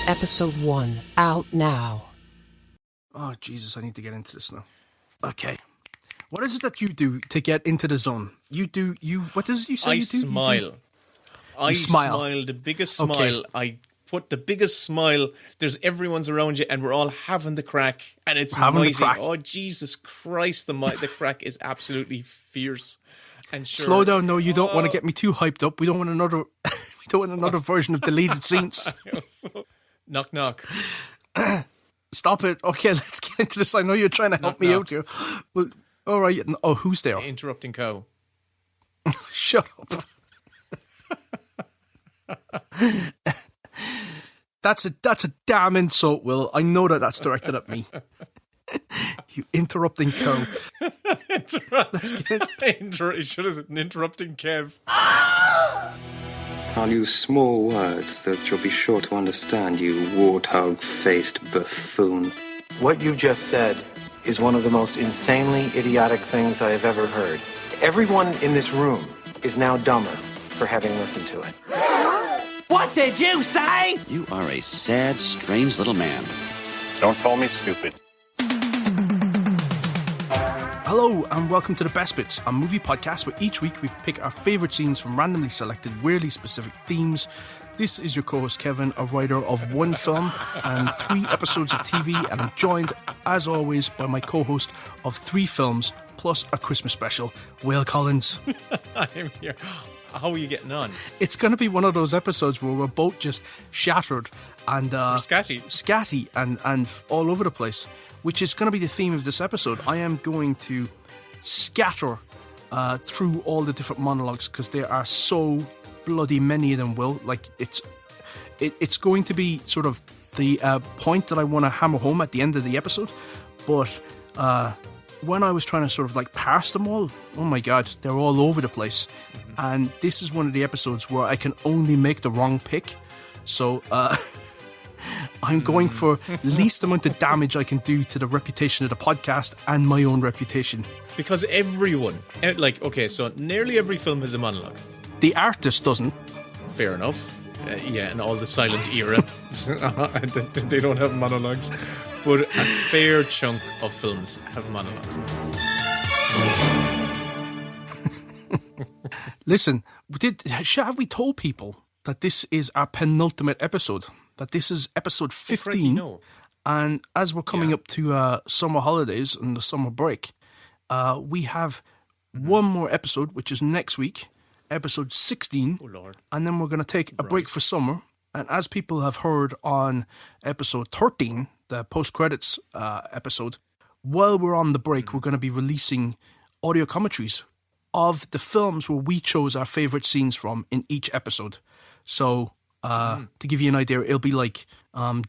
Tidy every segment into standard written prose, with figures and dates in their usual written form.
Episode 1, out now. Oh, Jesus, I need to get into this now. Okay. What is it that you do to get into the zone? What does it you say I you do? smile. I smile. The biggest smile. Okay. I put the biggest smile. There's everyone's around you and we're all having the crack. And it's having mighty. the crack. Oh, Jesus Christ. The crack is absolutely fierce. And sure, Slow down, no, you don't want to get me too hyped up. We don't want another version of deleted scenes. Knock, knock. Stop it. Okay, let's get into this. I know you're trying to help me out here. Well, all right. Oh, who's there? Interrupting cow. Shut up. That's a damn insult, Will. I know that's directed at me. You interrupting cow. It should have been interrupting Kev. I'll use small words that you'll be sure to understand, you warthog-faced buffoon. What you just said is one of the most insanely idiotic things I have ever heard. Everyone in this room is now dumber for having listened to it. What did you say? You are a sad, strange little man. Don't call me stupid. Hello and welcome to The Best Bits, a movie podcast where each week we pick our favourite scenes from randomly selected, weirdly specific themes. This is your co-host Kevin, a writer of one film and 3 episodes of TV, and I'm joined, as always, by my co-host of 3 films plus a Christmas special, Will Collins. I'm here. How are you getting on? It's going to be one of those episodes where we're both just shattered and scatty and all over the place, which is going to be the theme of this episode. I am going to scatter through all the different monologues because there are so bloody many of them, Will. Like, it's going to be sort of the point that I want to hammer home at the end of the episode. But when I was trying to sort of like parse them all, oh my God, they're all over the place. Mm-hmm. And this is one of the episodes where I can only make the wrong pick. So I'm going for least amount of damage I can do to the reputation of the podcast and my own reputation. Because everyone, so nearly every film has a monologue. The artist doesn't. Fair enough. And all the silent era, they don't have monologues. But a fair chunk of films have monologues. Listen, have we told people that this is our penultimate episode? That this is episode 15, no. And as we're coming up to summer holidays and the summer break, we have one more episode, which is next week, episode 16, and then we're going to take a break for summer. And as people have heard on episode 13, the post-credits episode, while we're on the break, we're going to be releasing audio commentaries of the films where we chose our favourite scenes from in each episode. So to give you an idea, it'll be like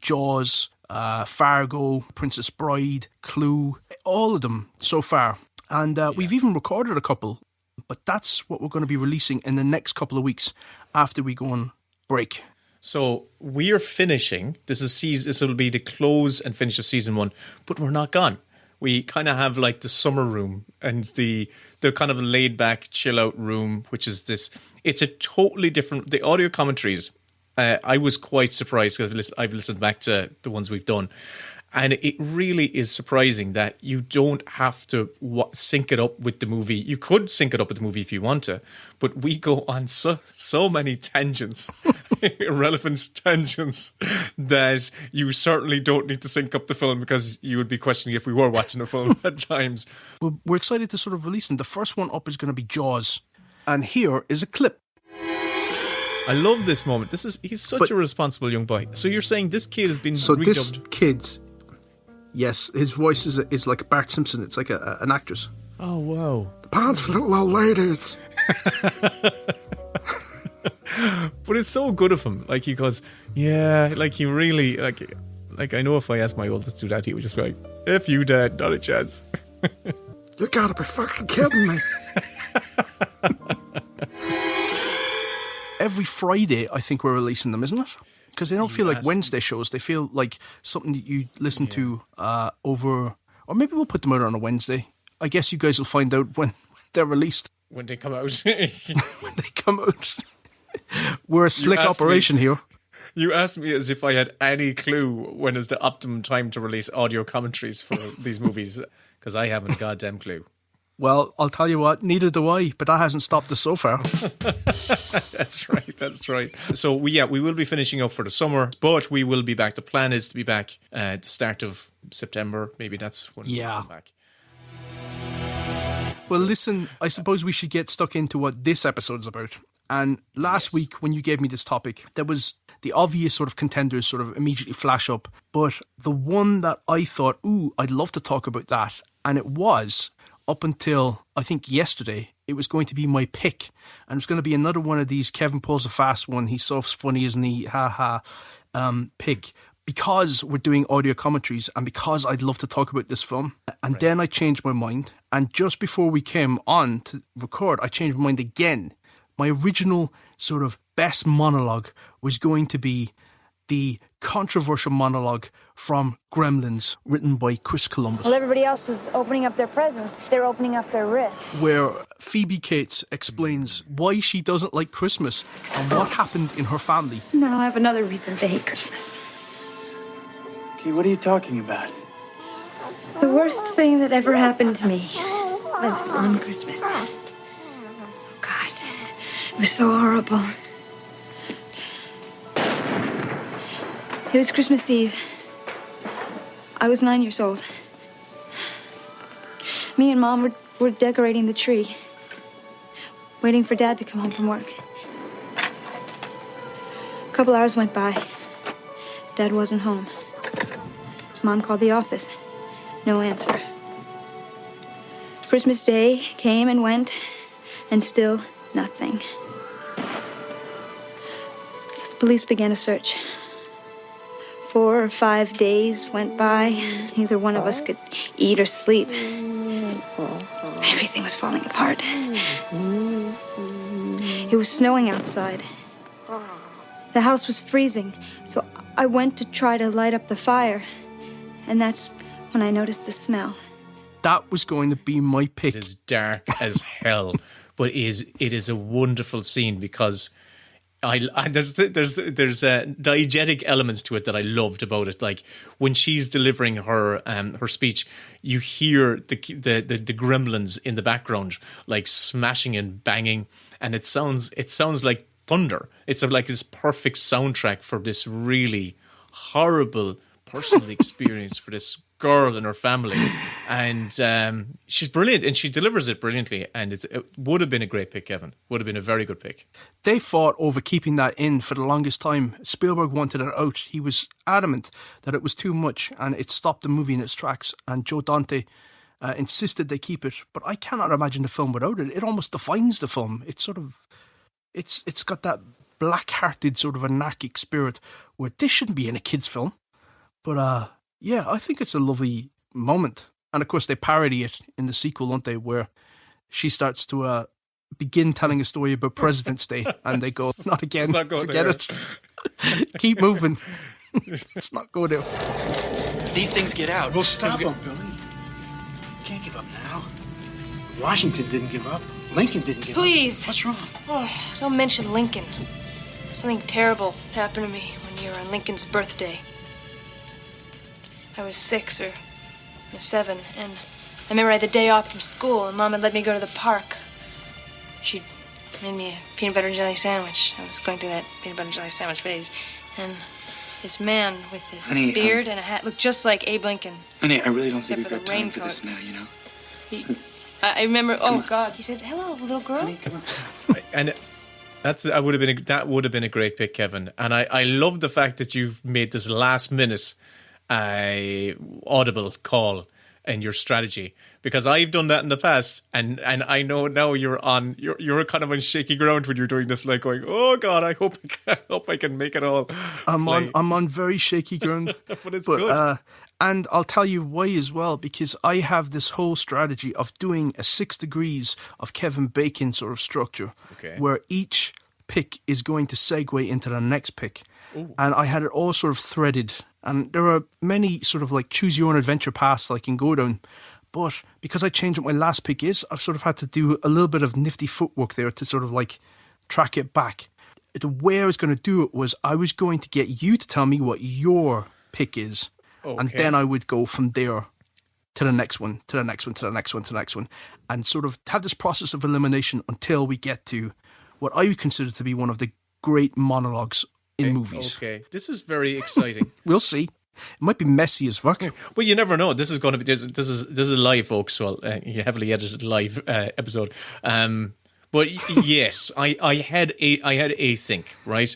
Jaws, Fargo, Princess Bride, Clue, all of them so far. And we've even recorded a couple, but that's what we're going to be releasing in the next couple of weeks after we go on break. So we are finishing. This will be the close and finish of season 1, but we're not gone. We kind of have like the summer room and the kind of laid back, chill out room, which is this. It's a totally different. The audio commentaries. I was quite surprised because I've listened back to the ones we've done. And it really is surprising that you don't have to sync it up with the movie. You could sync it up with the movie if you want to, but we go on so many tangents, irrelevant tangents, that you certainly don't need to sync up the film because you would be questioning if we were watching a film at times. We're excited to sort of release them. The first one up is going to be Jaws. And here is a clip. I love this moment. He's such a responsible young boy. So you're saying this kid has been redubbed? This kid... Yes, his voice is like Bart Simpson. It's like an actress. Oh, wow. The pants for little old ladies. But it's so good of him. Like, he goes, yeah, like he really, like I know if I asked my oldest to do that, he would just be like, F you, Dad, not a chance. You gotta be fucking kidding me. Every Friday, I think we're releasing them, isn't it? Because they don't feel like Wednesday shows. They feel like something that you listen to over... Or maybe we'll put them out on a Wednesday. I guess you guys will find out when they're released. When they come out. When they come out. We're a slick operation here. You asked me as if I had any clue when is the optimum time to release audio commentaries for these movies, because I haven't a goddamn clue. Well, I'll tell you what, neither do I, but that hasn't stopped us so far. That's right. So we will be finishing up for the summer, but we will be back. The plan is to be back at the start of September. Maybe that's when we'll come back. Well, listen, I suppose we should get stuck into what this episode's about. And last week, when you gave me this topic, there was the obvious sort of contenders sort of immediately flash up. But the one that I thought, I'd love to talk about that. And it was, up until, I think, yesterday, it was going to be my pick. And it's going to be another one of these Kevin pulls a fast one. He's so funny, isn't he? Pick. Because we're doing audio commentaries and because I'd love to talk about this film. And then I changed my mind. And just before we came on to record, I changed my mind again. My original sort of best monologue was going to be the controversial monologue from Gremlins, written by Chris Columbus. Well, everybody else is opening up their presents. They're opening up their wrists. Where Phoebe Cates explains why she doesn't like Christmas and what happened in her family. Now I have another reason to hate Christmas. Okay, what are you talking about? The worst thing that ever happened to me was on Christmas. Oh, God. It was so horrible. It was Christmas Eve. I was 9 years old. Me and Mom were decorating the tree, waiting for Dad to come home from work. A couple hours went by. Dad wasn't home. Mom called the office. No answer. Christmas Day came and went, and still nothing. So the police began a search. 4 or 5 days went by. Neither one of us could eat or sleep. Everything was falling apart. It was snowing outside. The house was freezing, so I went to try to light up the fire. And that's when I noticed the smell. That was going to be my pick. It is dark as hell, but it is a wonderful scene because there's diegetic elements to it that I loved about it. Like when she's delivering her speech, you hear the gremlins in the background like smashing and banging, and it sounds like thunder. It's like this perfect soundtrack for this really horrible personal experience for this girl and her family, and she's brilliant and she delivers it brilliantly, and it would have been a great pick, Kevin. Would have been a very good pick. They fought over keeping that in for the longest time. Spielberg wanted it out. He was adamant that it was too much and it stopped the movie in its tracks, and Joe Dante insisted they keep it, but I cannot imagine the film without it. It almost defines the film. It's sort of it's got that black-hearted sort of anarchic spirit where this shouldn't be in a kid's film. But, yeah, I think it's a lovely moment. And, of course, they parody it in the sequel, don't they, where she starts to begin telling a story about President's Day, and they go, not again, forget it. Keep moving. Let's not go there. These things get out. We'll stop them, Billy. Can't give up now. Washington didn't give up. Lincoln didn't give Please. up. What's wrong? Oh, don't mention Lincoln. Something terrible happened to me one year on Lincoln's birthday. I was 6 or 7, and I remember I had the day off from school, and Mom had let me go to the park. She'd made me a peanut butter and jelly sandwich. I was going through that peanut butter and jelly sandwich phase, and this man with this beard and a hat looked just like Abe Lincoln. Honey, I really don't think except we've for got the time for raincoat. this now, you know? I remember. Oh God! He said, "Hello, little girl." Honey, come on. And that would have been a great pick, Kevin. And I love the fact that you've made this last minute audible call in your strategy, because I've done that in the past, and I know now you're kind of on shaky ground when you're doing this, like going, oh God, I hope I can make it all. I'm on very shaky ground, but it's good. And I'll tell you why as well, because I have this whole strategy of doing a 6 degrees of Kevin Bacon sort of structure, where each pick is going to segue into the next pick. Ooh. And I had it all sort of threaded. And there are many sort of like choose your own adventure paths that I can go down. But because I changed what my last pick is, I've sort of had to do a little bit of nifty footwork there to sort of like track it back. the way I was going to do it was I was going to get you to tell me what your pick is. And then I would go from there to the next one, to the next one, to the next one, to the next one, and sort of have this process of elimination until we get to what I would consider to be one of the great monologues in movies. Okay, this is very exciting. We'll see. It might be messy as fuck. Well, you never know. This is going to be this is live, folks. Well, a heavily edited live episode. But yes, I had a think, right.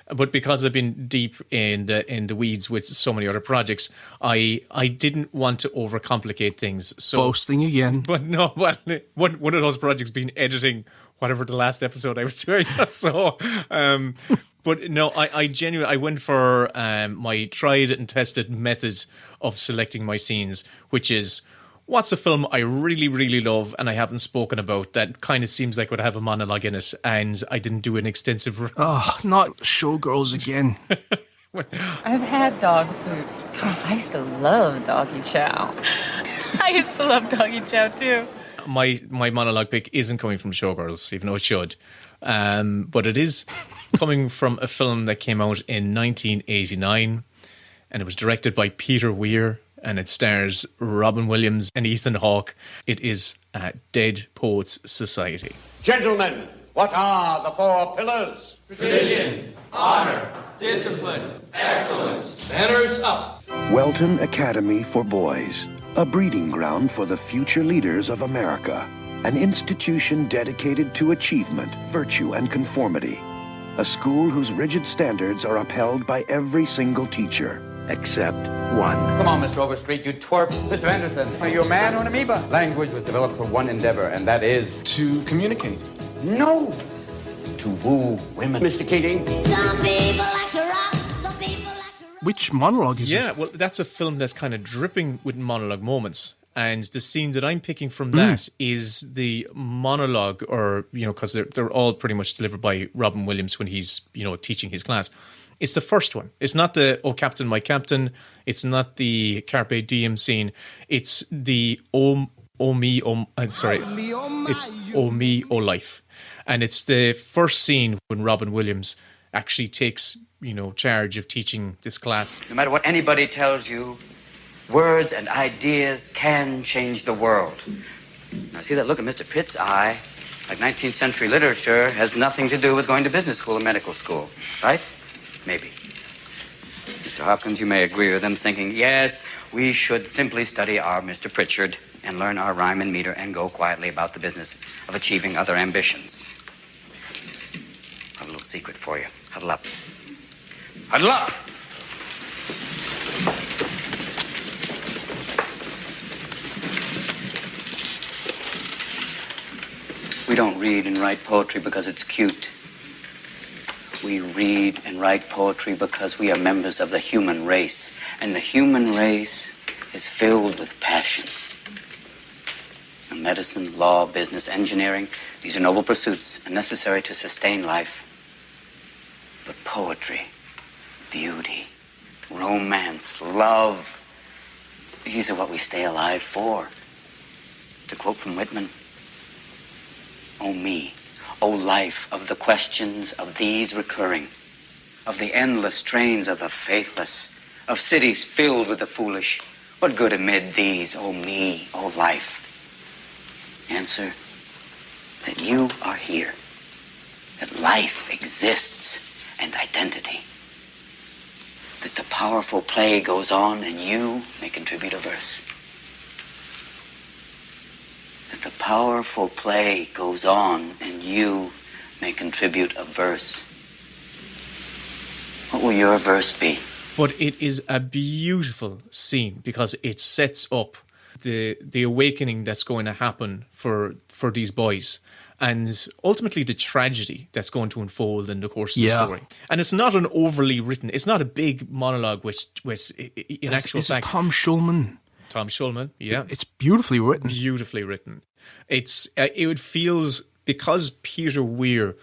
But because I've been deep in the weeds with so many other projects, I didn't want to overcomplicate things. So, boasting again. But no, well, one of those projects being editing whatever the last episode I was doing. So, but no, I genuinely I went for my tried and tested method of selecting my scenes, which is what's a film I really, really love and I haven't spoken about that kind of seems like would have a monologue in it, and I didn't do an extensive... Oh, not Showgirls again. I've had dog food. Oh, I used to love doggy chow. I used to love doggy chow too. My monologue pick isn't coming from Showgirls, even though it should. But it is coming from a film that came out in 1989, and it was directed by Peter Weir, and it stars Robin Williams and Ethan Hawke. It is Dead Poets Society. Gentlemen, what are the 4 pillars? Tradition, honor, discipline, excellence. Manners up. Welton Academy for Boys, a breeding ground for the future leaders of America. An institution dedicated to achievement, virtue, and conformity. A school whose rigid standards are upheld by every single teacher. Except one. Come on, Mr. Overstreet, you twerp. Mr. Anderson, are you a man or an amoeba? Language was developed for one endeavor, and that is... to communicate. No! To woo women. Mr. Keating. Some people like to rock, some people like to rock. Which monologue is it? Yeah, well, that's a film that's kind of dripping with monologue moments. And the scene that I'm picking from that is the monologue, or, because they're all pretty much delivered by Robin Williams when he's, teaching his class. It's the first one. It's not the "Oh Captain, My Captain." It's not the Carpe Diem scene. It's the It's "Oh Me, Oh Life," and it's the first scene when Robin Williams actually takes charge of teaching this class. No matter what anybody tells you, words and ideas can change the world. Now, see that look in Mr. Pitt's eye? Like 19th century literature has nothing to do with going to business school or medical school, right? Maybe. Mr. Hopkins, you may agree with them, thinking, yes, we should simply study our Mr. Pritchard and learn our rhyme and meter and go quietly about the business of achieving other ambitions. I have a little secret for you. Huddle up. Huddle up! We don't read and write poetry because it's cute. We read and write poetry because we are members of the human race. And the human race is filled with passion. And medicine, law, business, engineering, these are noble pursuits and necessary to sustain life. But poetry, beauty, romance, love, these are what we stay alive for. To quote from Whitman, "Oh me, O life of the questions of these recurring, of the endless trains of the faithless, of cities filled with the foolish, what good amid these, O me, O life? Answer, that you are here, that life exists and identity, that the powerful play goes on and you may contribute a verse. That the powerful play goes on and you may contribute a verse. What will your verse be?" But it is a beautiful scene because it sets up the awakening that's going to happen for these boys, and ultimately the tragedy that's going to unfold in the course of the story. And it's not an overly written, it's not a big monologue with in actual fact... Tom Schulman? Tom Schulman, yeah. It's beautifully written. Beautifully written. It feels, because Peter Weir,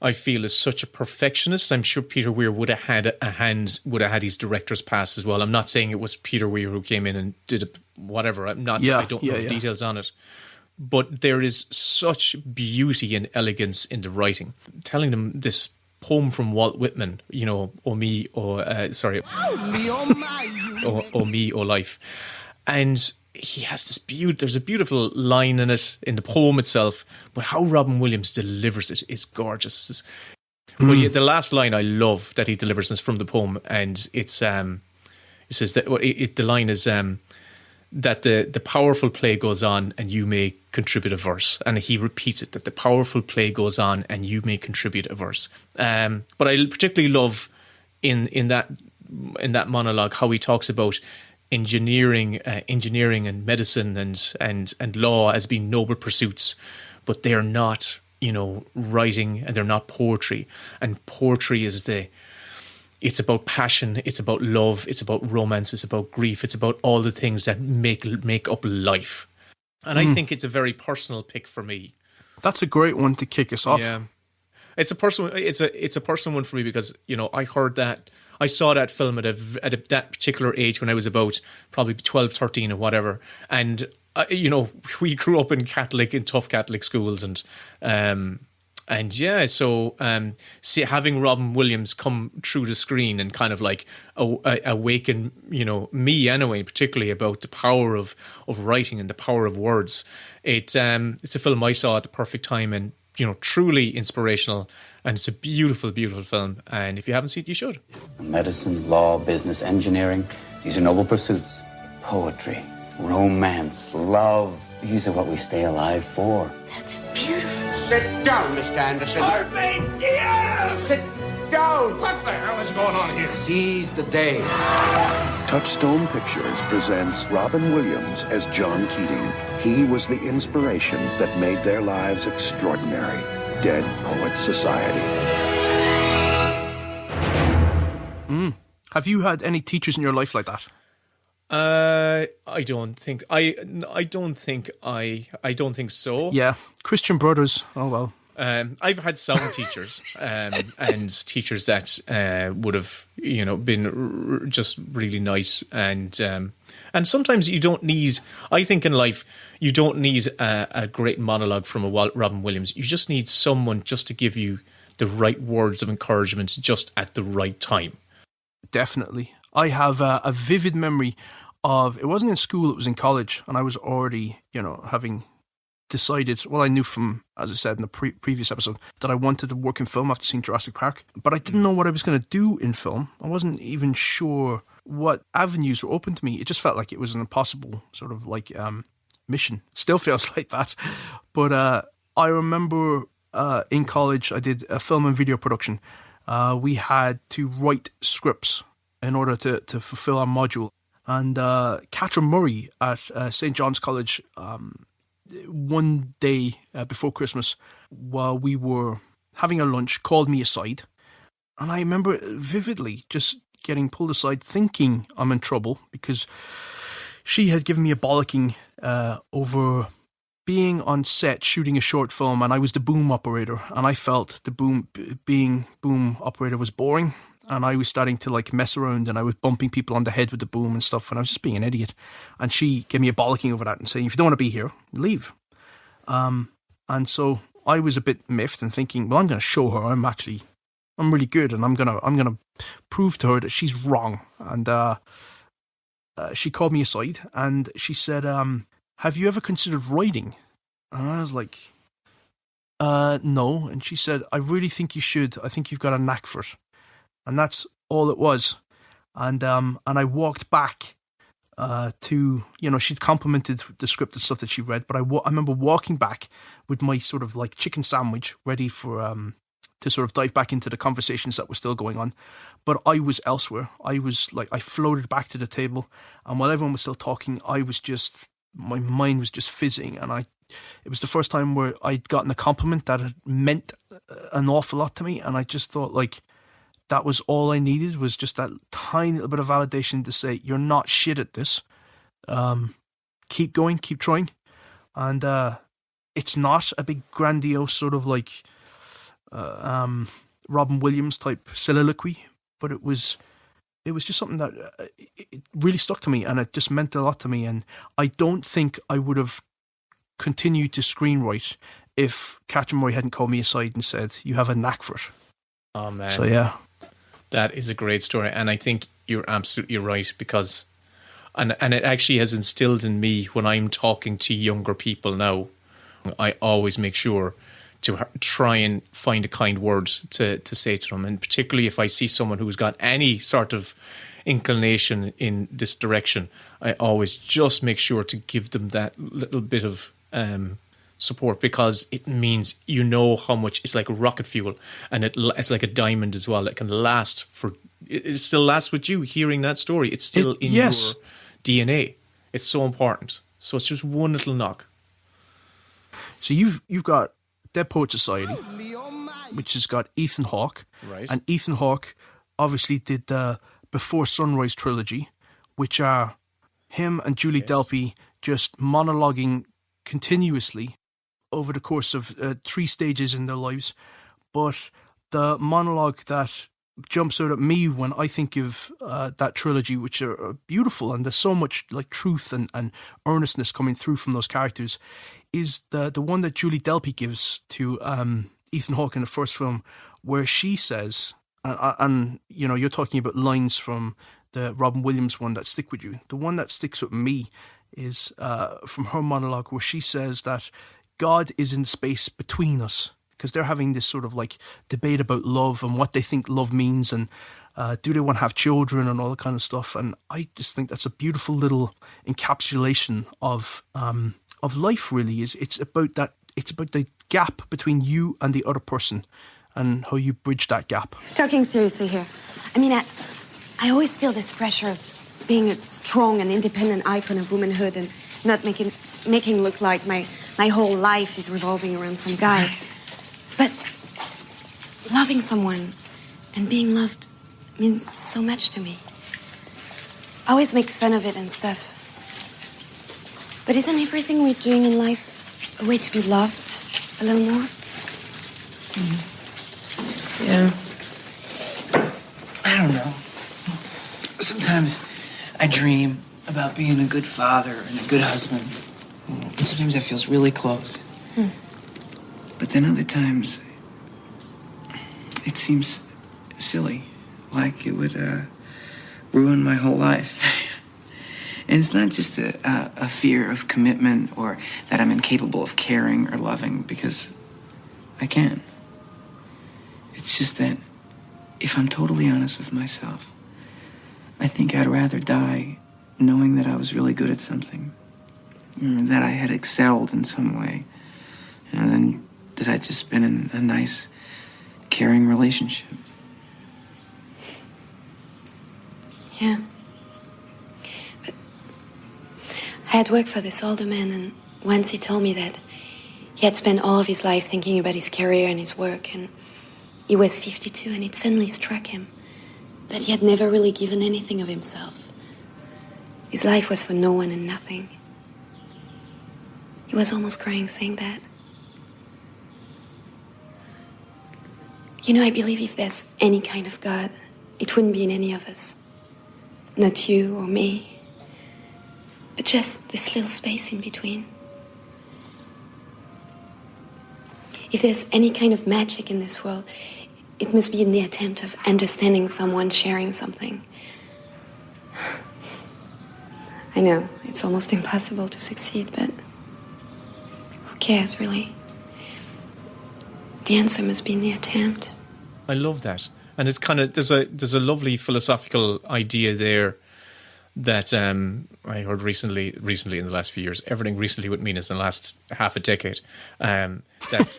I feel, is such a perfectionist. I'm sure Peter Weir would have had his director's pass as well. I'm not saying it was Peter Weir who came in and did whatever. I don't know the details on it. but there is such beauty and elegance in the writing. Telling them this poem from Walt Whitman, "O me, sorry, O me, O life," and he has this there's a beautiful line in it, in the poem itself, but how Robin Williams delivers it is gorgeous. Well, yeah, the last line I love that he delivers is from the poem, and it says that the line is that the powerful play goes on and you may contribute a verse, and he repeats it, that the powerful play goes on and you may contribute a verse. But I particularly love in that monologue how he talks about engineering and medicine and law as being noble pursuits, but they are not, writing, and they're not poetry. And poetry is it's about passion, it's about love, it's about romance, it's about grief, it's about all the things that make up life. And I think it's a very personal pick for me. That's a great one to kick us off. Yeah, it's a personal one for me because I heard that. I saw that film at that particular age when I was about probably 12, 13 or whatever. And, we grew up in tough Catholic schools. And having Robin Williams come through the screen and kind of like awaken, me anyway, particularly about the power of writing and the power of words. It's a film I saw at the perfect time and, truly inspirational. And it's a beautiful, beautiful film. And if you haven't seen it, you should. Medicine, law, business, engineering, these are noble pursuits. Poetry, romance, love, these are what we stay alive for. That's beautiful. Sit down, Mr. Anderson. Sit down. What the hell is going on here? Seize the day. Touchstone Pictures presents Robin Williams as John Keating. He was the inspiration that made their lives extraordinary. Dead Poets Society. Have you had any teachers in your life like that? I don't think so. Yeah, Christian Brothers. Oh well. I've had some teachers, and teachers that would have, been just really nice, and sometimes you don't need. I think in life you don't need a great monologue from a Robin Williams. You just need someone just to give you the right words of encouragement just at the right time. Definitely, I have a vivid memory of. It wasn't in school; it was in college, and I was already, having decided, well, I knew from, as I said in the previous episode, that I wanted to work in film after seeing Jurassic Park, but I didn't know what I was going to do in film. I wasn't even sure what avenues were open to me. It just felt like it was an impossible sort of like mission. Still feels like that. But I remember in college I did a film and video production. We had to write scripts in order to fulfill our module. And Catherine Murray at St. John's College, one day before Christmas, while we were having a lunch, called me aside. And I remember vividly just getting pulled aside thinking I'm in trouble because she had given me a bollocking over being on set shooting a short film, and I was the boom operator, and I felt being boom operator was boring, and I was starting to like mess around, and I was bumping people on the head with the boom and stuff, and I was just being an idiot. And she gave me a bollocking over that and saying, if you don't want to be here, leave. And so I was a bit miffed and thinking, well, I'm going to show her I'm really good, and I'm gonna prove to her that she's wrong. And she called me aside and she said, have you ever considered writing? And I was like, no. And she said, I really think you should. I think you've got a knack for it. And that's all it was. And I walked back to, she'd complimented the script and stuff that she read, but I remember walking back with my sort of like chicken sandwich ready for to sort of dive back into the conversations that were still going on. But I was elsewhere. I floated back to the table, and while everyone was still talking, my mind was just fizzing, and it was the first time where I'd gotten a compliment that had meant an awful lot to me, and I just thought like that was all I needed, was just that tiny little bit of validation to say, you're not shit at this. Keep going, keep trying. And it's not a big grandiose sort of like Robin Williams type soliloquy, but it was just something that it really stuck to me, and it just meant a lot to me. And I don't think I would have continue to screenwrite if Catherine Roy hadn't called me aside and said, you have a knack for it. Oh, man. So, yeah. That is a great story. And I think you're absolutely right because... And it actually has instilled in me when I'm talking to younger people now, I always make sure to try and find a kind word to say to them. And particularly if I see someone who's got any sort of inclination in this direction, I always just make sure to give them that little bit of support, because it means you know how much it's like rocket fuel, and it's like a diamond as well. It can last for, it still lasts with you hearing that story. It's still in your DNA. It's so important. So it's just one little knock. So you've got Dead Poet Society, which has got Ethan Hawke. Right. And Ethan Hawke obviously did the Before Sunrise trilogy, which are him and Julie Delpy just monologuing continuously over the course of 3 stages in their lives. But the monologue that jumps out at me when I think of that trilogy, which are beautiful, and there's so much like truth and earnestness coming through from those characters, is the one that Julie Delpy gives to Ethan Hawke in the first film, where she says, and you know, you're talking about lines from the Robin Williams one that stick with you. The one that sticks with me is from her monologue, where she says that God is in the space between us, because they're having this sort of like debate about love and what they think love means, and do they want to have children and all that kind of stuff. And I just think that's a beautiful little encapsulation of life. Really, it's about that. It's about the gap between you and the other person, and how you bridge that gap. Talking seriously here, I mean, I always feel this pressure of being a strong and independent icon of womanhood, and not making look like my whole life is revolving around some guy. But loving someone and being loved means so much to me. I always make fun of it and stuff. But isn't everything we're doing in life a way to be loved a little more? Yeah. I don't know. Sometimes I dream about being a good father and a good husband. And sometimes that feels really close. But then other times, it seems silly, like it would ruin my whole life. And it's not just a fear of commitment or that I'm incapable of caring or loving, because I can. It's just that if I'm totally honest with myself, I think I'd rather die knowing that I was really good at something, that I had excelled in some way, than that I'd just been in a nice, caring relationship. Yeah. But I had worked for this older man, and once he told me that he had spent all of his life thinking about his career and his work, and he was 52, and it suddenly struck him that he had never really given anything of himself. His life was for no one and nothing. He was almost crying saying that. You know, I believe if there's any kind of God, it wouldn't be in any of us. Not you or me, but just this little space in between. If there's any kind of magic in this world, it must be in the attempt of understanding someone, sharing something. I know, it's almost impossible to succeed, but who cares, really? The answer must be in the attempt. I love that. And it's kind of, there's a lovely philosophical idea there that I heard recently in the last few years. Everything recently would mean is in the last half a decade. That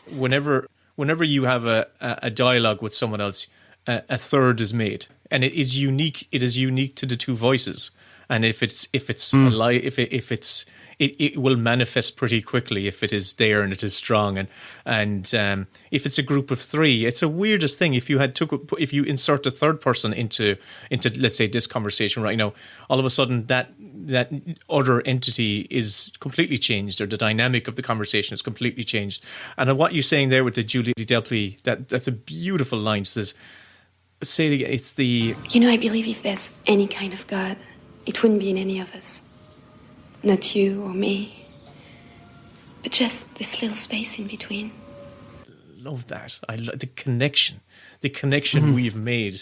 whenever you have a dialogue with someone else, a third is made, and it is unique. It is unique to the two voices. And if a lie, it will manifest pretty quickly if it is there and it is strong. And if it's a group of 3, it's the weirdest thing. If you insert a third person into let's say this conversation right now, all of a sudden that other entity is completely changed, or the dynamic of the conversation is completely changed. And what you're saying there with the Julie Delpy, that's a beautiful line. It says, say it again. It's the... You know, I believe if there's any kind of God, it wouldn't be in any of us. Not you or me, but just this little space in between. Love that. I love the connection we've made.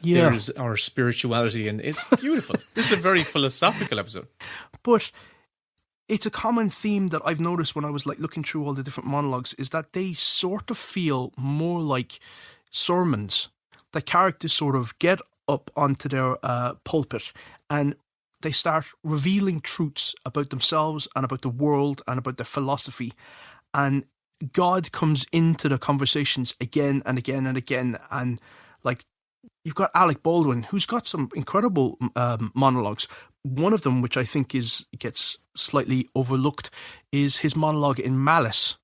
Yeah. There's our spirituality, and it's beautiful. This is a very philosophical episode. But it's a common theme that I've noticed when I was like looking through all the different monologues, is that they sort of feel more like sermons. The characters sort of get up onto their pulpit and they start revealing truths about themselves and about the world and about their philosophy. And God comes into the conversations again and again and again. And like, you've got Alec Baldwin, who's got some incredible monologues. One of them, which I think gets slightly overlooked, is his monologue in Malice,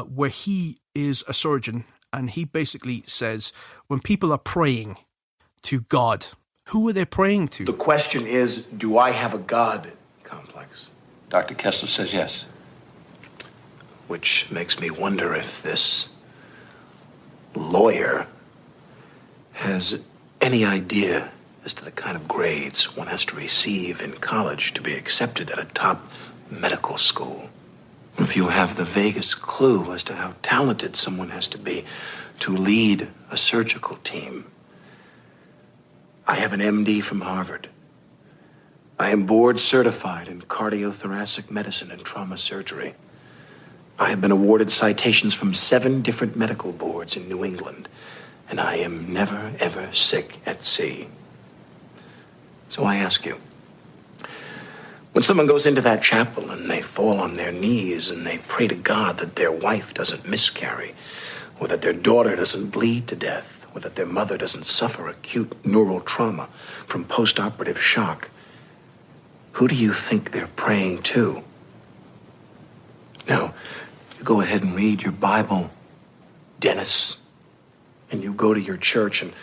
where he is a surgeon, and he basically says, when people are praying to God, who are they praying to? The question is, do I have a God complex? Dr. Kessler says yes. Which makes me wonder if this lawyer has any idea as to the kind of grades one has to receive in college to be accepted at a top medical school. If you have the vaguest clue as to how talented someone has to be to lead a surgical team. I have an MD from Harvard. I am board certified in cardiothoracic medicine and trauma surgery. I have been awarded citations from 7 different medical boards in New England, and I am never, ever sick at sea. So I ask you, when someone goes into that chapel and they fall on their knees and they pray to God that their wife doesn't miscarry, or that their daughter doesn't bleed to death, or that their mother doesn't suffer acute neural trauma from post-operative shock, who do you think they're praying to? Now, you go ahead and read your Bible, Dennis, and you go to your church, and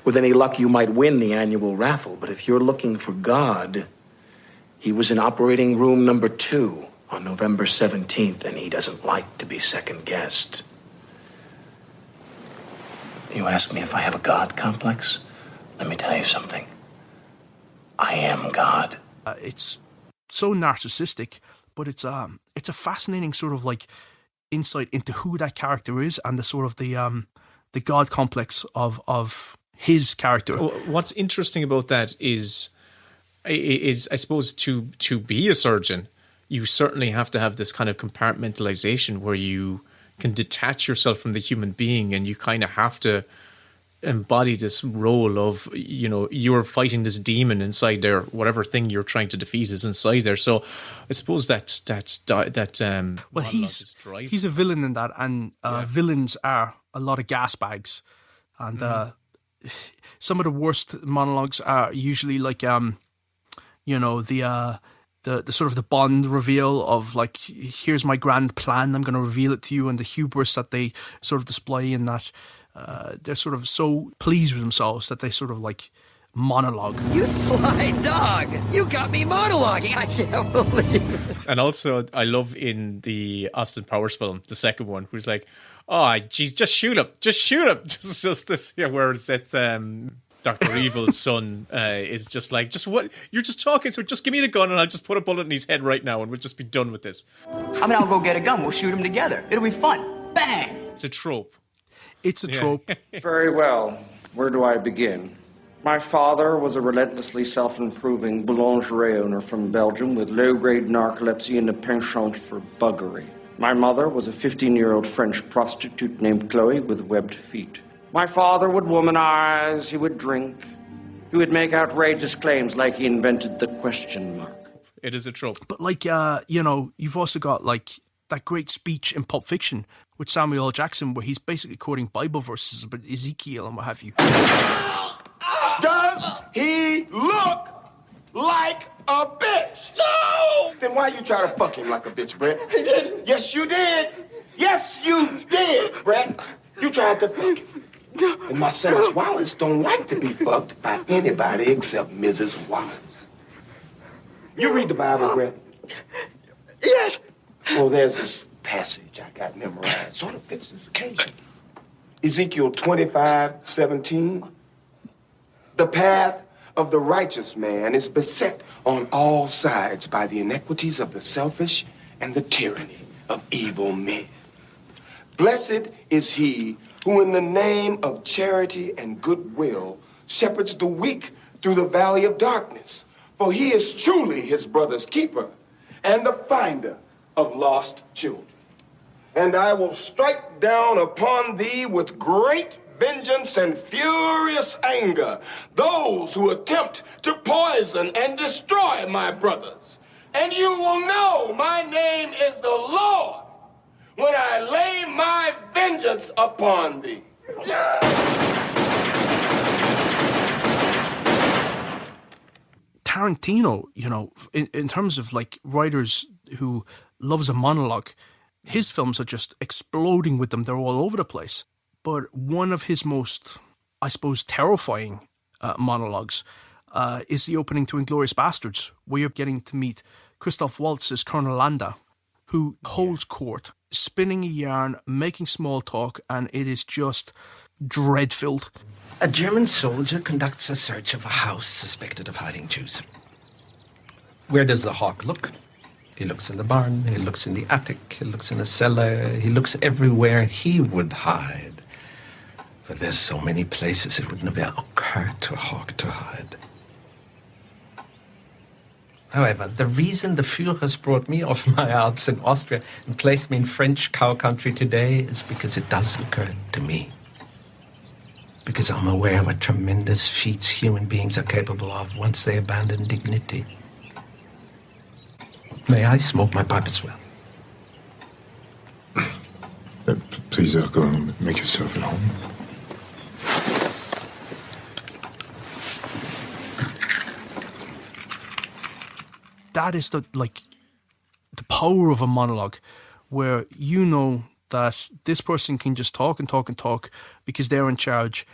with any luck you might win the annual raffle. But if you're looking for God, he was in operating room number 2 on November 17th, and he doesn't like to be second-guessed. You ask me if I have a God complex? Let me tell you something. I am God. It's so narcissistic, but it's a fascinating sort of like insight into who that character is and the sort of the God complex of his character. What's interesting about that is I suppose to be a surgeon, you certainly have to have this kind of compartmentalization where you can detach yourself from the human being, and you kind of have to embody this role of, you're fighting this demon inside there, whatever thing you're trying to defeat is inside there. So I suppose well, he's a villain in that, and villains are a lot of gas bags, and some of the worst monologues are usually like the sort of the Bond reveal of like, here's my grand plan, I'm going to reveal it to you, and the hubris that they sort of display in that they're sort of so pleased with themselves that they sort of like monologue. You sly dog! You got me monologuing! I can't believe it. And also, I love in the Austin Powers film, the second one, who's like, oh, geez, just shoot him. Just this, where it's at Dr. Evil's son is just like, just what? You're just talking, so just give me the gun and I'll just put a bullet in his head right now and we'll just be done with this. I'll go get a gun. We'll shoot him together. It'll be fun. Bang! It's a trope. It's a trope. Very well. Where do I begin? My father was a relentlessly self-improving boulangerie owner from Belgium with low-grade narcolepsy and a penchant for buggery. My mother was a 15-year-old French prostitute named Chloe with webbed feet. My father would womanize, he would drink, he would make outrageous claims like he invented the question mark. It is a trope. But like, you've also got like that great speech in Pulp Fiction with Samuel L. Jackson where he's basically quoting Bible verses about Ezekiel and what have you. Does he look like a bitch? No! Then why you try to fuck him like a bitch, Brett? He didn't. Yes, you did. Yes, you did, Brett. You tried to fuck him. And Marcellus Wallace don't like to be fucked by anybody except Mrs. Wallace. You read the Bible, Brett? Yes. Well, there's this passage I got memorized. Sort of fits this occasion. Ezekiel 25:17. The path of the righteous man is beset on all sides by the iniquities of the selfish and the tyranny of evil men. Blessed is he who in the name of charity and goodwill shepherds the weak through the valley of darkness. For he is truly his brother's keeper and the finder of lost children. And I will strike down upon thee with great vengeance and furious anger those who attempt to poison and destroy my brothers. And you will know my name is the Lord when I lay my vengeance upon thee. Tarantino, in terms of like writers who loves a monologue, his films are just exploding with them. They're all over the place. But one of his most, I suppose, terrifying monologues is the opening to Inglourious Bastards, where you're getting to meet Christoph Waltz as Colonel Landa, who holds court, spinning a yarn, making small talk, and it is just dread-filled. A German soldier conducts a search of a house suspected of hiding Jews. Where does the hawk look? He looks in the barn, he looks in the attic, he looks in the cellar, he looks everywhere he would hide. But there's so many places it would never occur to a hawk to hide. However, the reason the Führers brought me off my Alps in Austria and placed me in French cow country today is because it does occur to me. Because I'm aware of what tremendous feats human beings are capable of once they abandon dignity. May I smoke my pipe as well? Please, go and make yourself at home. That is the power of a monologue, where you know that this person can just talk and talk and talk because they're in charge,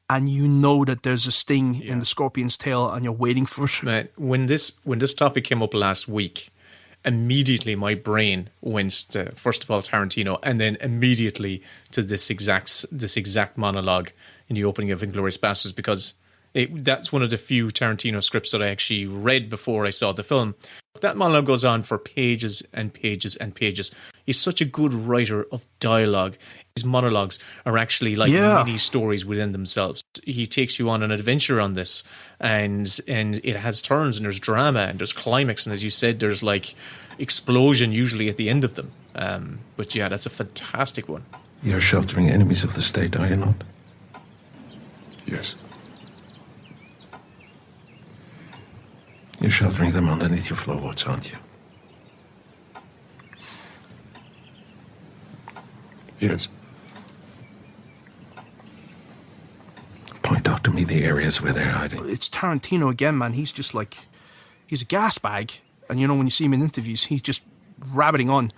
and you know that there's a sting in the scorpion's tail and you're waiting for it. Man, when this topic came up last week, immediately my brain went to, first of all, Tarantino, and then immediately to this exact monologue in the opening of Inglourious Basterds, because that's one of the few Tarantino scripts that I actually read before I saw the film. That monologue goes on for pages and pages and pages. He's such a good writer of dialogue. His monologues are actually like mini stories within themselves. He takes you on an adventure on this, and it has turns, and there's drama, and there's climax, and as you said, there's like explosion usually at the end of them. But yeah, that's a fantastic one. You're sheltering enemies of the state, are you not? Yes. You're sheltering them underneath your floorboards, aren't you? Yes. Point out to me the areas where they're hiding. It's Tarantino again, man. He's just like, he's a gas bag. And when you see him in interviews, he's just rabbiting on.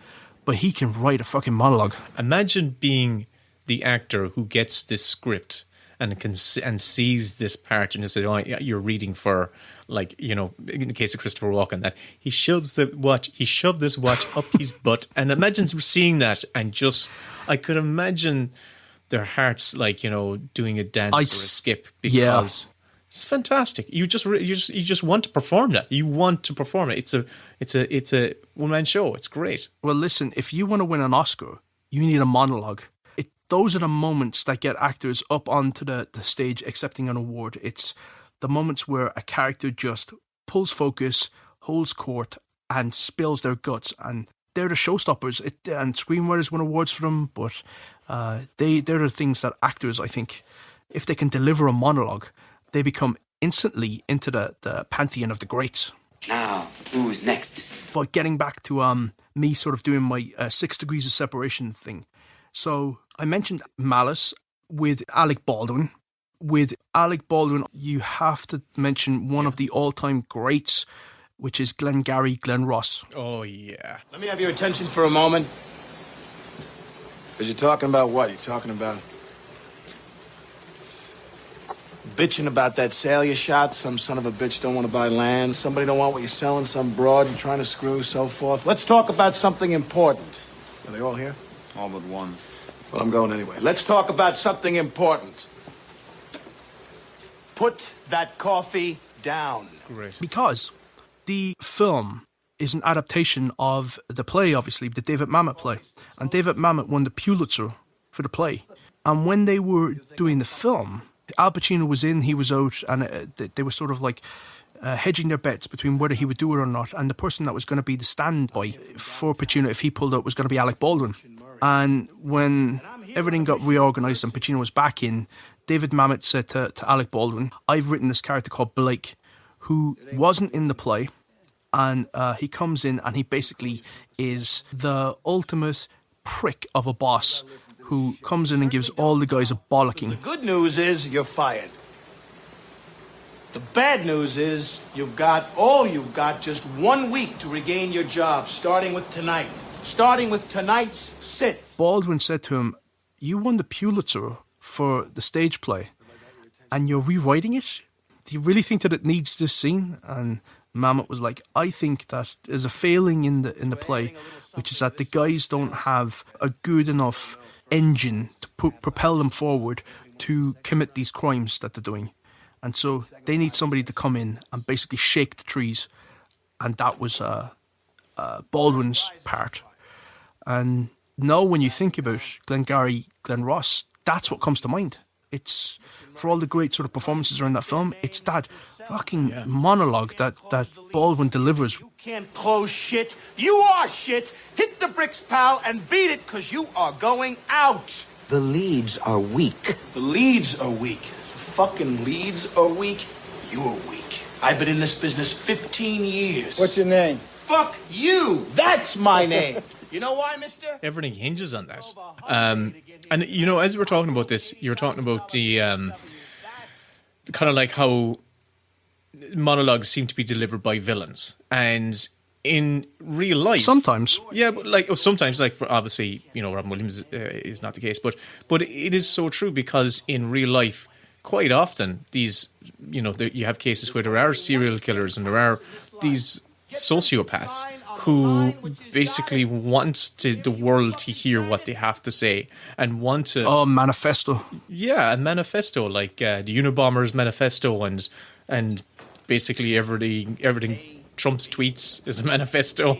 But he can write a fucking monologue. Imagine being the actor who gets this script and sees this part and says, "Oh, you're reading for." Like, in the case of Christopher Walken, that he shoved this watch up his butt, and imagine seeing that, and just, I could imagine their hearts, doing a dance or a skip, because it's fantastic. You just want to perform that. You want to perform it. It's a one-man show. It's great. Well, listen, if you want to win an Oscar, you need a monologue. Those are the moments that get actors up onto the stage accepting an award. It's the moments where a character just pulls focus, holds court, and spills their guts. And they're the showstoppers. And screenwriters win awards for them, but they're the things that actors, I think, if they can deliver a monologue, they become instantly into the pantheon of the greats. Now, who's next? But getting back to me sort of doing my 6 degrees of separation thing. So I mentioned Malice with Alec Baldwin. With Alec Baldwin, you have to mention one of the all-time greats, which is Glengarry Glen Ross. Oh, yeah. Let me have your attention for a moment. Because you're talking about what? You're talking about bitching about that sale you shot. Some son of a bitch don't want to buy land. Somebody don't want what you're selling. Some broad you're trying to screw, so forth. Let's talk about something important. Are they all here? All but one. Well, I'm going anyway. Let's talk about something important. Put that coffee down. Great. Because the film is an adaptation of the play, obviously, the David Mamet play. And David Mamet won the Pulitzer for the play. And when they were doing the film, Al Pacino was in, he was out, and they were sort of like hedging their bets between whether he would do it or not. And the person that was going to be the standby for Pacino if he pulled out was going to be Alec Baldwin. And when everything got reorganised and Pacino was back in, David Mamet said to Alec Baldwin, I've written this character called Blake, who wasn't in the play, and he comes in and he basically is the ultimate prick of a boss who comes in and gives all the guys a bollocking. The good news is you're fired. The bad news is you've got just 1 week to regain your job, starting with tonight. Starting with tonight's sit. Baldwin said to him, you won the Pulitzer for the stage play, and you're rewriting it? Do you really think that it needs this scene? And Mamet was like, I think that there's a failing in the play, which is that the guys don't have a good enough engine to propel them forward to commit these crimes that they're doing. And so they need somebody to come in and basically shake the trees. And that was Baldwin's part. And now when you think about Glengarry Glen Ross, that's what comes to mind. It's, for all the great sort of performances around that film, it's that fucking monologue that Baldwin delivers. You can't close shit. You are shit. Hit the bricks, pal, and beat it, because you are going out. The leads are weak. The leads are weak. The fucking leads are weak. You're weak. I've been in this business 15 years. What's your name? Fuck you. That's my name. You know why, mister? Everything hinges on that. And, you know, as we're talking about this, you're talking about the kind of like how monologues seem to be delivered by villains. And in real life... Sometimes. Yeah, but sometimes, like, for obviously, you know, Robin Williams is not the case. But it is so true, because in real life, quite often, these, you know, you have cases where there are serial killers and there are these sociopaths who basically want the world to hear what they have to say and want to... Oh, manifesto. Yeah, a manifesto, like the Unabomber's manifesto, and basically everything Trump's tweets is a manifesto.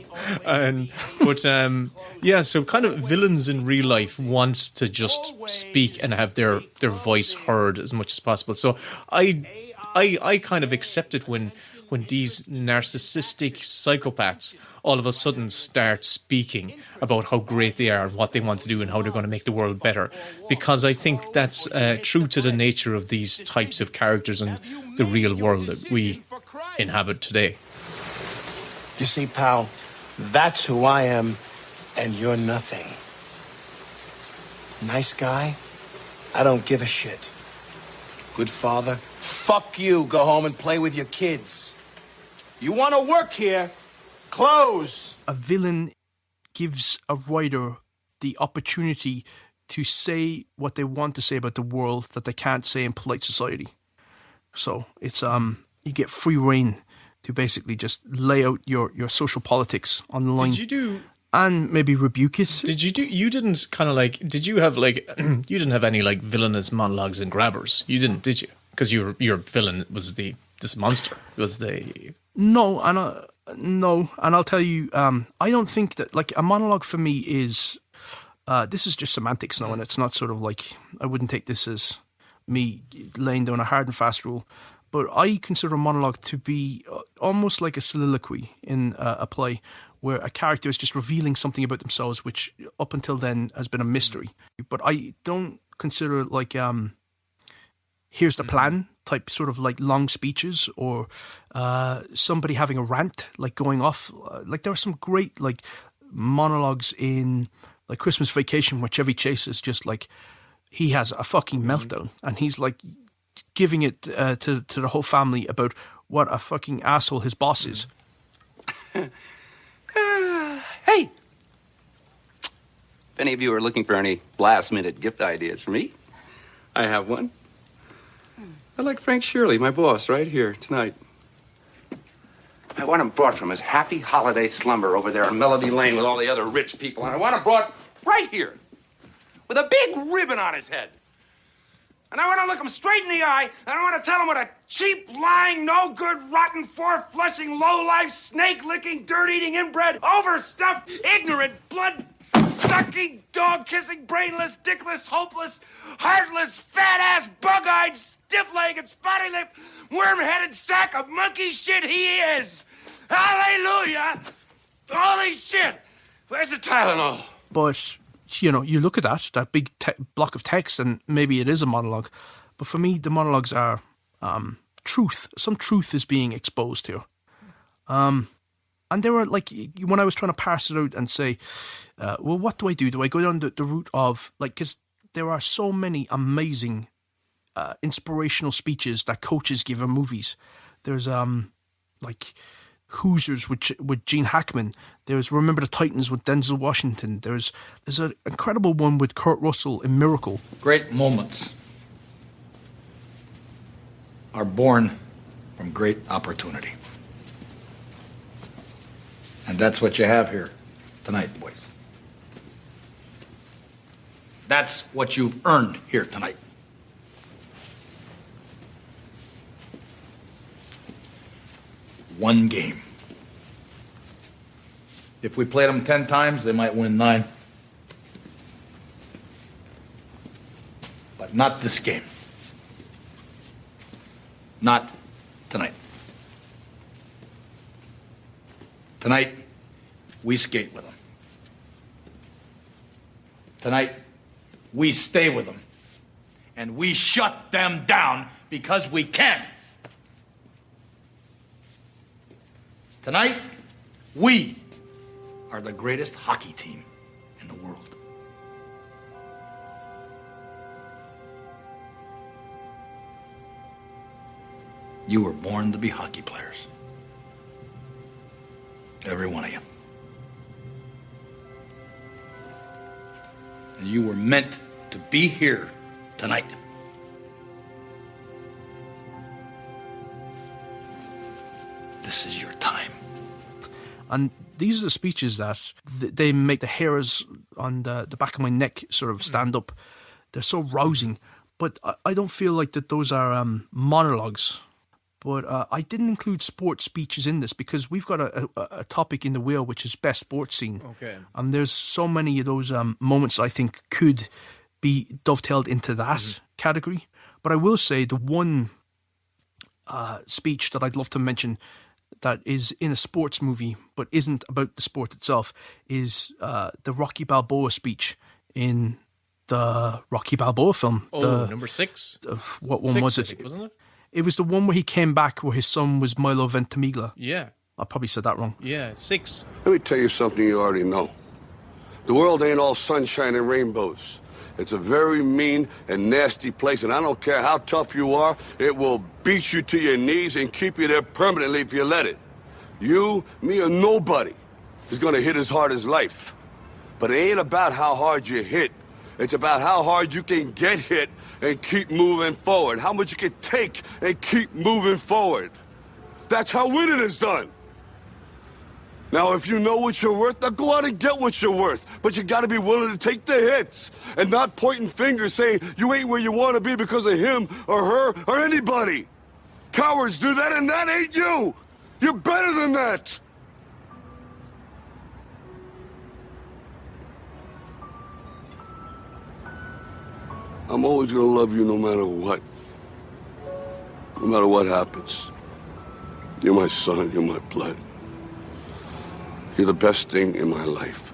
Yeah, so kind of villains in real life want to just speak and have their voice heard as much as possible. So I kind of accept it when these narcissistic psychopaths all of a sudden start speaking about how great they are and what they want to do and how they're going to make the world better. Because I think that's true to the nature of these types of characters in the real world that we inhabit today. You see, pal, that's who I am, and you're nothing. Nice guy? I don't give a shit. Good father? Fuck you. Go home and play with your kids. You want to work here? Close. A villain gives a writer the opportunity to say what they want to say about the world that they can't say in polite society. So it's you get free rein to basically just lay out your social politics on the line. Did you do... And maybe rebuke it. Did you do... You didn't kind of like... Did you have like... you didn't have any like villainous monologues and grabbers. You didn't, did you? Because your villain was this monster. It was the... No, and I'll tell you, I don't think that, like, a monologue for me is, this is just semantics now, and it's not sort of like, I wouldn't take this as me laying down a hard and fast rule, but I consider a monologue to be almost like a soliloquy in a play, where a character is just revealing something about themselves, which up until then has been a mystery. But I don't consider it like, here's the plan type sort of like long speeches, or somebody having a rant, like going off. Like there are some great like monologues in like Christmas Vacation where Chevy Chase is just like, he has a fucking meltdown and he's like giving it to the whole family about what a fucking asshole his boss is. Hey! If any of you are looking for any last-minute gift ideas for me, I have one. I like Frank Shirley, my boss, right here tonight. I want him brought from his happy holiday slumber over there on Melody Lane with all the other rich people, and I want him brought right here with a big ribbon on his head. And I want to look him straight in the eye, and I want to tell him what a cheap, lying, no-good, rotten, four-flushing, low-life, snake-licking, dirt-eating, inbred, overstuffed, ignorant, blood-sucking, dog-kissing, brainless, dickless, hopeless, heartless, fat-ass, bug-eyed, stiff-legged, spotty-lipped, worm-headed sack of monkey shit he is. Hallelujah! Holy shit! Where's the Tylenol? But, you know, you look at that big block of text, and maybe it is a monologue. But for me, the monologues are truth. Some truth is being exposed here. And they were like, when I was trying to parse it out and say, well, what do I do? Do I go down the route of, like, because there are so many amazing inspirational speeches that coaches give in movies. There's, like, Hoosiers with Gene Hackman. There's Remember the Titans with Denzel Washington. There's an incredible one with Kurt Russell in Miracle. Great moments are born from great opportunity. And that's what you have here tonight, boys. That's what you've earned here tonight. One game. If we played them 10 times, they might win 9. But not this game. Not tonight. Tonight, we skate with them. Tonight, we stay with them. And we shut them down because we can. Tonight, we are the greatest hockey team in the world. You were born to be hockey players. Every one of you. And you were meant to be here tonight. This is your time. And these are the speeches that they make the hairs on the back of my neck sort of stand up. They're so rousing. But I don't feel like that those are monologues. But I didn't include sports speeches in this because we've got a topic in the wheel, which is best sports scene. Okay. And there's so many of those moments I think could be dovetailed into that category. But I will say the one speech that I'd love to mention that is in a sports movie but isn't about the sport itself is the Rocky Balboa speech in the Rocky Balboa film. Oh, number 6? What one 6, was it? I think, wasn't it? It was the one where he came back where his son was Milo Ventimiglia. Yeah. I probably said that wrong. Yeah, 6. Let me tell you something you already know. The world ain't all sunshine and rainbows. It's a very mean and nasty place, and I don't care how tough you are, it will beat you to your knees and keep you there permanently if you let it. You, me, or nobody is gonna hit as hard as life. But it ain't about how hard you hit. It's about how hard you can get hit and keep moving forward. How much you can take and keep moving forward. That's how winning is done. Now, if you know what you're worth, now go out and get what you're worth. But you gotta be willing to take the hits and not pointing fingers saying you ain't where you wanna be because of him or her or anybody. Cowards do that, and that ain't you. You're better than that. I'm always gonna love you no matter what. No matter what happens. You're my son, you're my blood. You're the best thing in my life.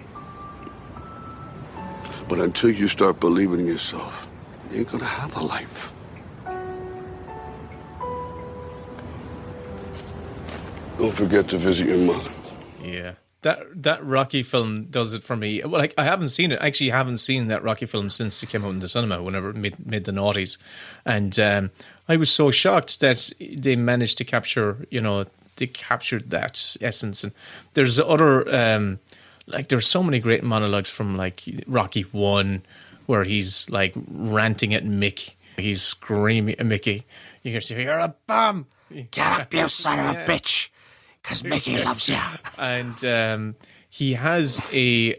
But until you start believing in yourself, you ain't gonna have a life. Don't forget to visit your mother. Yeah. That Rocky film does it for me. Well, I haven't seen it. Actually, I haven't seen that Rocky film since it came out in the cinema, whenever mid the noughties. And I was so shocked that they managed to capture, they captured that essence. And there's other, there's so many great monologues from like Rocky 1, where he's like ranting at Mick. He's screaming at Mickey. You hear, "You're a bum. Get up, you son of a bitch. Because Mickey loves you." And he has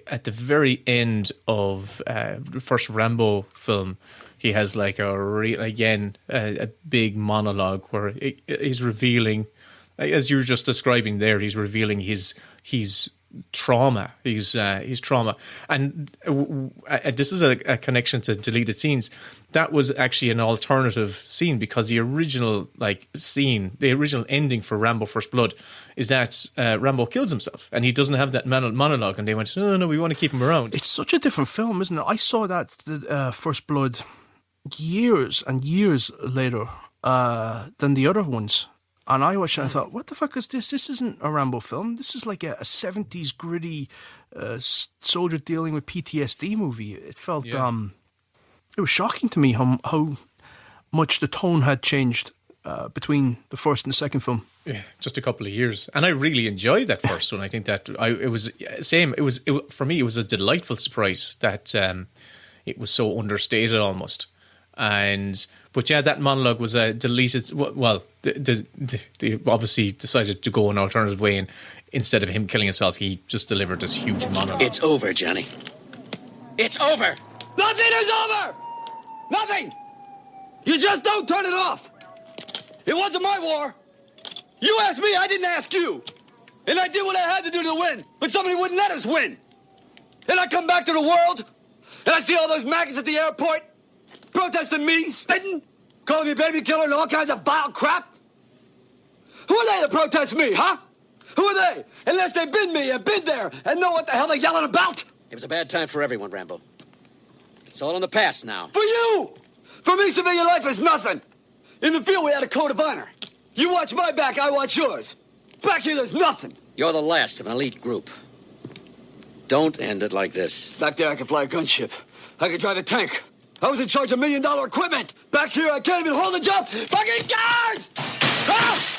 at the very end of the first Rambo film, he has like a big monologue where he's revealing, as you were just describing there, he's revealing his trauma. His trauma, and this is a connection to deleted scenes. That was actually an alternative scene, because the original the original ending for Rambo First Blood is that Rambo kills himself, and he doesn't have that monologue. And they went, no, we want to keep him around. It's such a different film, isn't it? I saw that First Blood years and years later than the other ones. And I watched it and I thought, what the fuck is this? This isn't a Rambo film. This is like a 70s gritty soldier dealing with PTSD movie. It felt, it was shocking to me how much the tone had changed between the first and the second film. Yeah, just a couple of years. And I really enjoyed that first one. I think that for me, it was a delightful surprise that it was so understated almost. But yeah, that monologue was deleted. Well, they obviously decided to go an alternative way, and instead of him killing himself, he just delivered this huge monologue. It's over, Johnny. It's over. Nothing is over! Nothing! You just don't turn it off! It wasn't my war. You asked me, I didn't ask you. And I did what I had to do to win, but somebody wouldn't let us win. And I come back to the world, and I see all those maggots at the airport protesting me, spitting, calling me baby killer and all kinds of vile crap. Who are they to protest me, huh? Who are they? Unless they've been me and been there and know what the hell they're yelling about. It was a bad time for everyone, Rambo. It's all in the past now. For you! For me, civilian life is nothing. In the field, we had a code of honor. You watch my back, I watch yours. Back here, there's nothing. You're the last of an elite group. Don't end it like this. Back there, I can fly a gunship. I can drive a tank. I was in charge of $1 million equipment. Back here, I can't even hold a job. Fucking guys! Ah!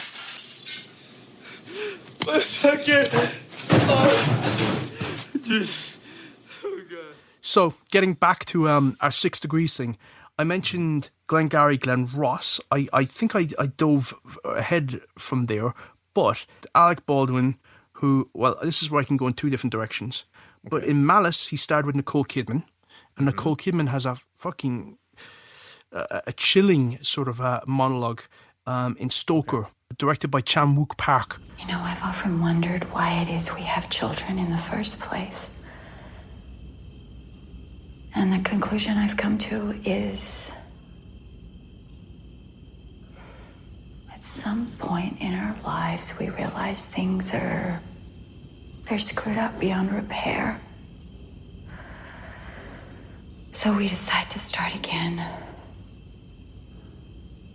So, getting back to our 6 degrees thing, I mentioned Glengarry Glen Ross. I think I dove ahead from there, but Alec Baldwin, who, well, this is where I can go in 2 different directions. Okay. But in Malice, he starred with Nicole Kidman, and Nicole Kidman has a fucking a chilling sort of monologue in Stoker, directed by Chan Wook Park. You know, I've often wondered why it is we have children in the first place. And the conclusion I've come to is, at some point in our lives, we realize things they're screwed up beyond repair. So we decide to start again.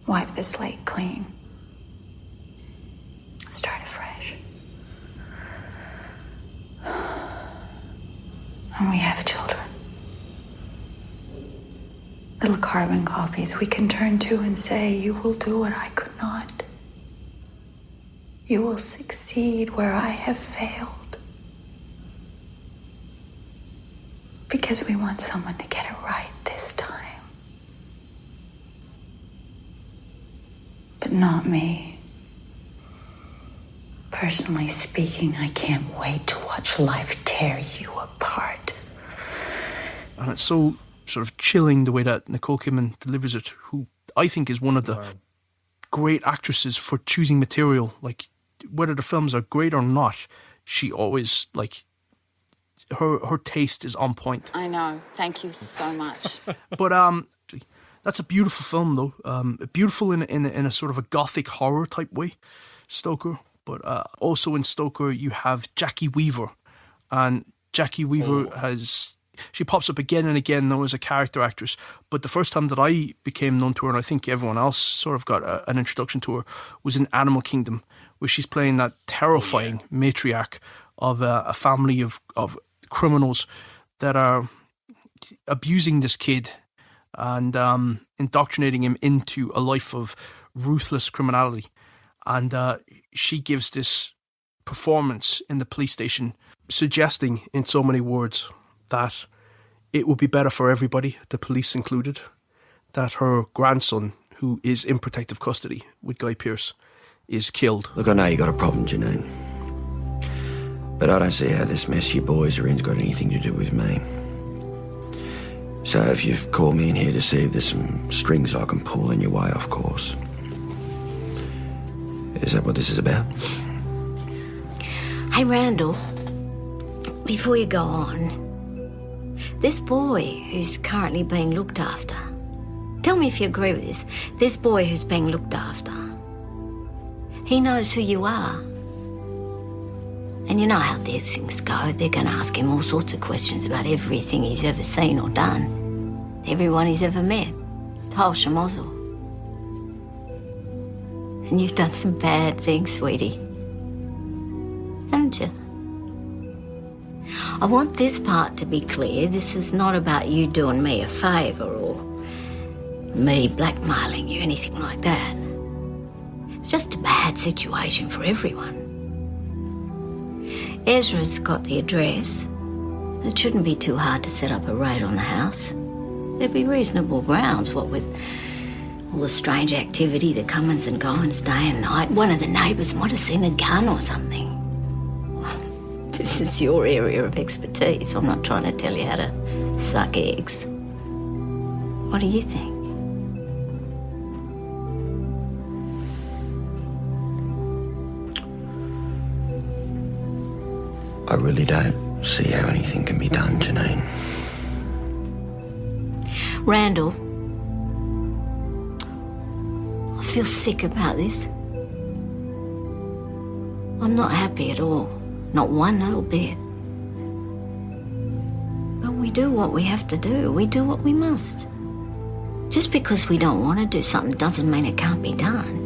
Wipe the slate clean. Start afresh. And we have children. Little carbon copies we can turn to and say, you will do what I could not. You will succeed where I have failed. Because we want someone to get it right this time. But not me. Personally speaking, I can't wait to watch life tear you apart. And it's so sort of chilling the way that Nicole Kidman delivers it, who I think is one of the great actresses for choosing material. Like, whether the films are great or not, she always, like, her taste is on point. I know. Thank you so much. But that's a beautiful film, though. Beautiful in a sort of a gothic horror type way, Stoker. But also in Stoker, you have Jackie Weaver. And Jackie Weaver she pops up again and again now as a character actress. But the first time that I became known to her, and I think everyone else sort of got an introduction to her, was in Animal Kingdom, where she's playing that terrifying matriarch of a family of criminals that are abusing this kid and indoctrinating him into a life of ruthless criminality. And she gives this performance in the police station, suggesting in so many words that it would be better for everybody, the police included, that her grandson, who is in protective custody with Guy Pearce, is killed. Look, I know you got a problem, Janine. But I don't see how this mess you boys are in's got anything to do with me. So if you've called me in here to see if there's some strings I can pull in your way, of course. Is that what this is about? Hey, Randall, before you go on, this boy who's currently being looked after, tell me if you agree with this. This boy who's being looked after, he knows who you are. And you know how these things go. They're going to ask him all sorts of questions about everything he's ever seen or done. Everyone he's ever met. The whole schmozzle. And you've done some bad things, sweetie. Haven't you? I want this part to be clear. This is not about you doing me a favour or me blackmailing you, anything like that. It's just a bad situation for everyone. Ezra's got the address. It shouldn't be too hard to set up a raid on the house. There'd be reasonable grounds, what with all the strange activity, the comings and goings day and night. One of the neighbours might have seen a gun or something. This is your area of expertise. I'm not trying to tell you how to suck eggs. What do you think? I really don't see how anything can be done, Janine. Randall, I feel sick about this. I'm not happy at all. Not one little bit. But we do what we have to do. We do what we must. Just because we don't want to do something doesn't mean it can't be done.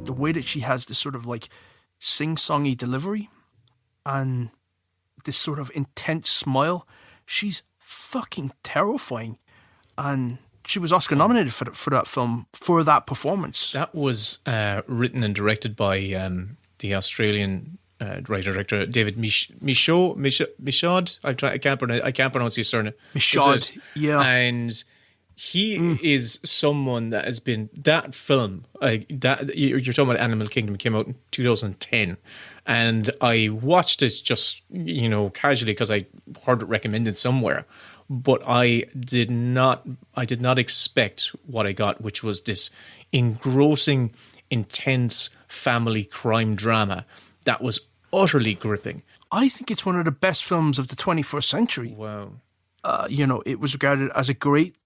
The way that she has this sort of like sing-songy delivery and this sort of intense smile, she's fucking terrifying. And she was Oscar nominated for that film, for that performance. That was written and directed by the Australian writer-director David Michaud. I can't pronounce his surname. Michaud, yeah. And he is someone that has been, that film, that you're talking about Animal Kingdom, came out in 2010, and I watched it just, casually because I heard it recommended somewhere. But I did not expect what I got, which was this engrossing, intense family crime drama that was utterly gripping. I think it's one of the best films of the 21st century. Wow. It was regarded as a great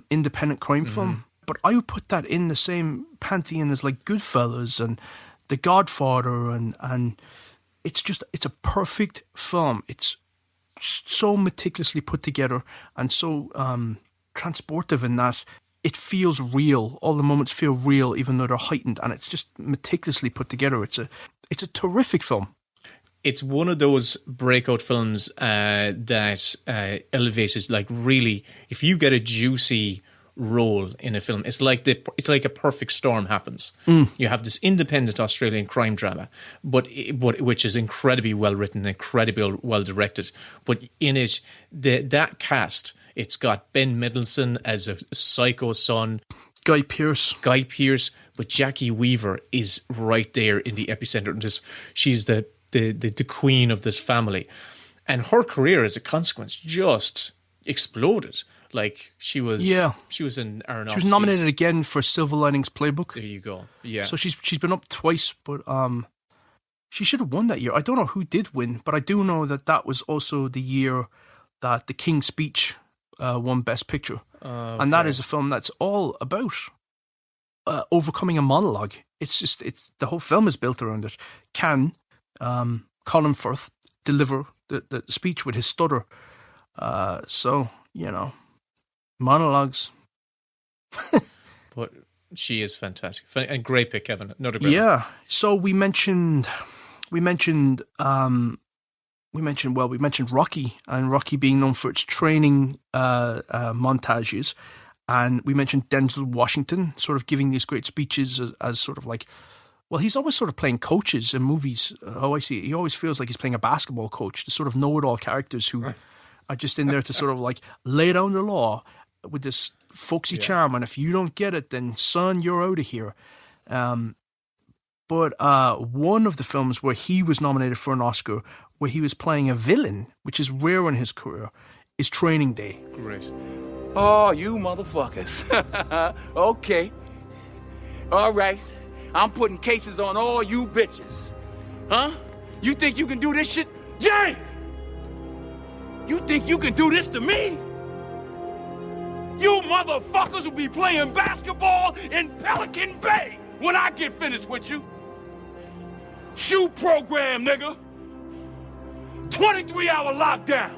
independent crime film. But I would put that in the same pantheon as like Goodfellas and The Godfather, and it's a perfect film. It's so meticulously put together and so transportive in that it feels real. All the moments feel real, even though they're heightened, and it's just meticulously put together. It's a terrific film. It's one of those breakout films that elevates, like, really, if you get a juicy role in a film, it's like a perfect storm happens. You have this independent Australian crime drama, but which is incredibly well written, incredibly well directed. But in it, that cast, it's got Ben Mendelsohn as a psycho son, Guy Pearce, but Jackie Weaver is right there in the epicenter of this. She's the queen of this family, and her career as a consequence just exploded. Like she was in Aronofsky's. She was nominated again for Silver Linings Playbook. There you go. Yeah. So she's been up twice, but she should have won that year. I don't know who did win, but I do know that was also the year that The King's Speech won Best Picture, and that is a film that's all about overcoming a monologue. It's the whole film is built around it. Can Colin Firth deliver the speech with his stutter? Monologues. But she is fantastic. And great pick, Kevin. Another great one. So we mentioned Rocky, and Rocky being known for its training montages, and we mentioned Denzel Washington sort of giving these great speeches as sort of like, well, he's always sort of playing coaches in movies. How I see it, he always feels like he's playing a basketball coach, the sort of know-it-all characters who are just in there to sort of like lay down the law with this folksy charm, and if you don't get it, then son, you're out of here. But one of the films where he was nominated for an Oscar, where he was playing a villain, which is rare in his career, is Training Day. Great. Oh, you motherfuckers. Okay. All right. I'm putting cases on all you bitches. Huh? You think you can do this shit? Jay! You think you can do this to me? You motherfuckers will be playing basketball in Pelican Bay when I get finished with you. Shoe program, nigga. 23-hour lockdown.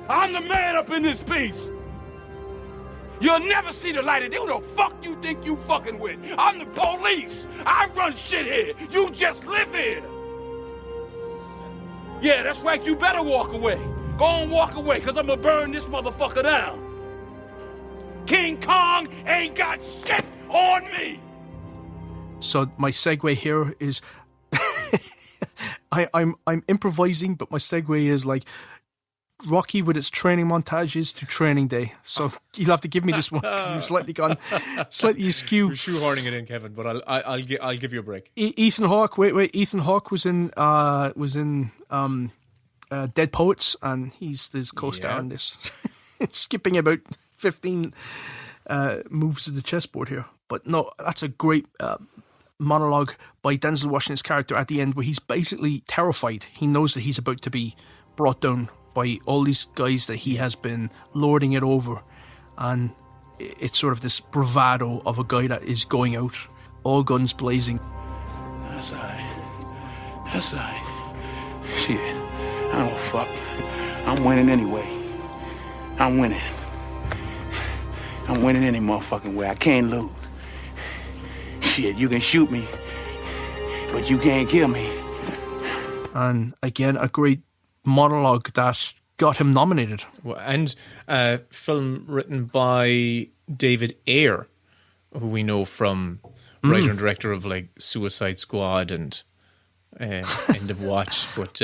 I'm the man up in this piece. You'll never see the light of day. Who the fuck you think you fucking with? I'm the police. I run shit here. You just live here. Yeah, that's right. You better walk away. Go on, walk away, because I'm going to burn this motherfucker down. King Kong ain't got shit on me. So my segue here is... I'm improvising, but my segue is like Rocky with its training montages to Training Day. So you'll have to give me this one. You've slightly askew. You're shoehorning it in, Kevin, but I'll give you a break. Ethan Hawke. Wait. Ethan Hawke was in Dead Poets, and he's his co-star in this. It's skipping about 15 moves of the chessboard here, but no, that's a great monologue by Denzel Washington's character at the end, where he's basically terrified. He knows that he's about to be brought down by all these guys that he has been lording it over, and it's sort of this bravado of a guy that is going out, all guns blazing. That's all right. Shit, I don't fuck. I'm winning anyway. I'm winning any motherfucking way. I can't lose. Shit, you can shoot me, but you can't kill me. And again, a great monologue that got him nominated. And a film written by David Ayer, who we know from writer and director of like Suicide Squad and End of Watch. But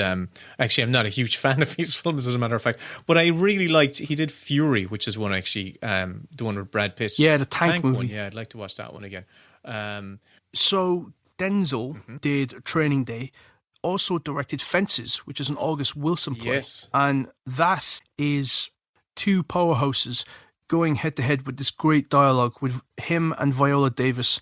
actually, I'm not a huge fan of his films, as a matter of fact. But I really liked, he did Fury, which is one actually, the one with Brad Pitt. Yeah, the tank movie. One. Yeah, I'd like to watch that one again. So Denzel did Training Day, also directed Fences, which is an August Wilson play. Yes. And that is two powerhouses going head to head with this great dialogue with him and Viola Davis.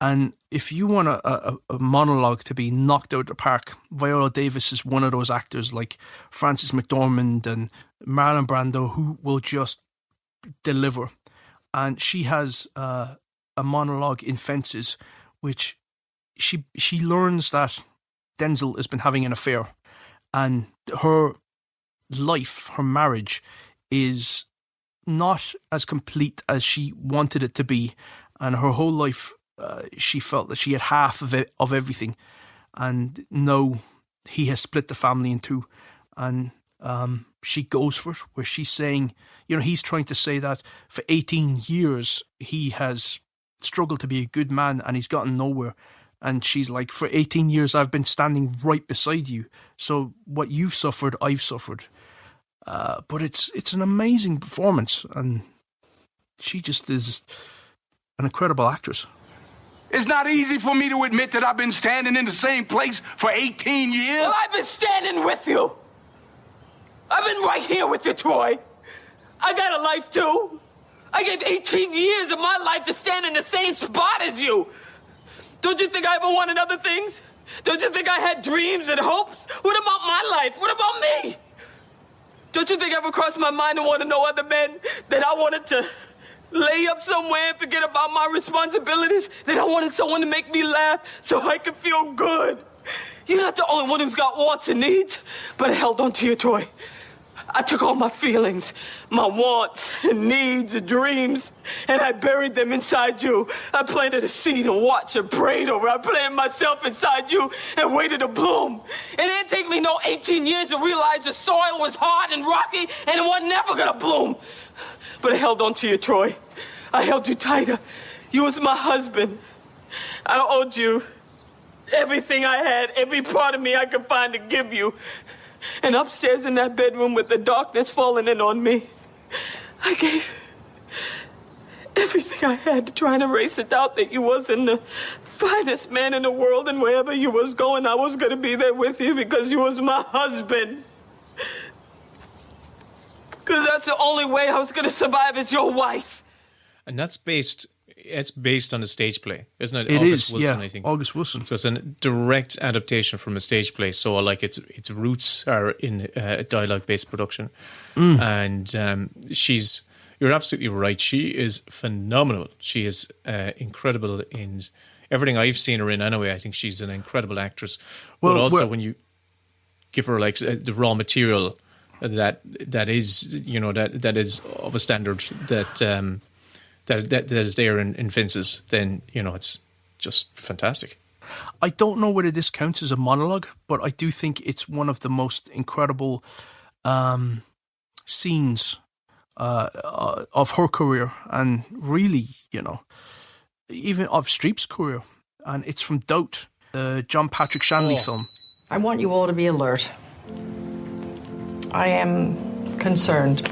And if you want a monologue to be knocked out of the park, Viola Davis is one of those actors like Frances McDormand and Marlon Brando who will just deliver. And she has a monologue in Fences, which she learns that Denzel has been having an affair, and her life, her marriage, is not as complete as she wanted it to be, and her whole life she felt that she had half of everything, and now he has split the family in two, and she goes for it, where she's saying, he's trying to say that for 18 years he has struggled to be a good man and he's gotten nowhere. And she's like, for 18 years, I've been standing right beside you. So what you've suffered, I've suffered. But it's an amazing performance. And she just is an incredible actress. It's not easy for me to admit that I've been standing in the same place for 18 years. Well, I've been standing with you. I've been right here with you, Troy. I got a life, too. I gave 18 years of my life to stand in the same spot as you. Don't you think I ever wanted other things? Don't you think I had dreams and hopes? What about my life? What about me? Don't you think it ever crossed my mind to want to know other men? That I wanted to lay up somewhere and forget about my responsibilities? That I wanted someone to make me laugh so I could feel good? You're not the only one who's got wants and needs, but I held on to you, Troy. I took all my feelings, my wants and needs and dreams, and I buried them inside you. I planted a seed and watched and prayed over. I planted myself inside you and waited to bloom. It didn't take me no 18 years to realize the soil was hard and rocky and it wasn't never gonna bloom. But I held on to you, Troy. I held you tighter. You was my husband. I owed you everything I had, every part of me I could find to give you. And upstairs in that bedroom with the darkness falling in on me, I gave everything I had to try and erase the doubt that you wasn't the finest man in the world, and wherever you was going, I was going to be there with you because you was my husband. Because that's the only way I was going to survive as your wife. And it's based on a stage play, isn't it? It August is, Wilson, yeah. I think. August Wilson. So it's a direct adaptation from a stage play. So like its roots are in a dialogue-based production. And you're absolutely right. She is phenomenal. She is incredible in everything I've seen her in anyway. I think she's an incredible actress. But also when you give her like the raw material that is, you know, that is of a standard that is there in Fences, then, you know, it's just fantastic. I don't know whether this counts as a monologue, but I do think it's one of the most incredible scenes of her career, and really, you know, even of Streep's career. And it's from Doubt, the John Patrick Shanley film. I want you all to be alert. I am concerned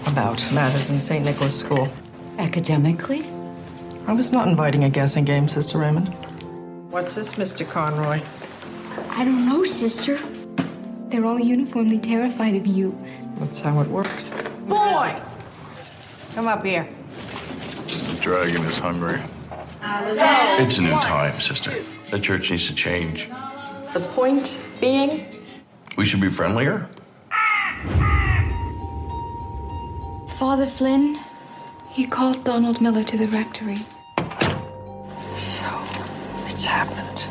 about matters in St. Nicholas School. Academically? I was not inviting a guessing game, Sister Raymond. What's this, Mr. Conroy? I don't know, sister. They're all uniformly terrified of you. That's how it works. Boy! Come up here. The dragon is hungry. It's a new time, sister. The church needs to change. The point being? We should be friendlier. Father Flynn, he called Donald Miller to the rectory. So, it's happened.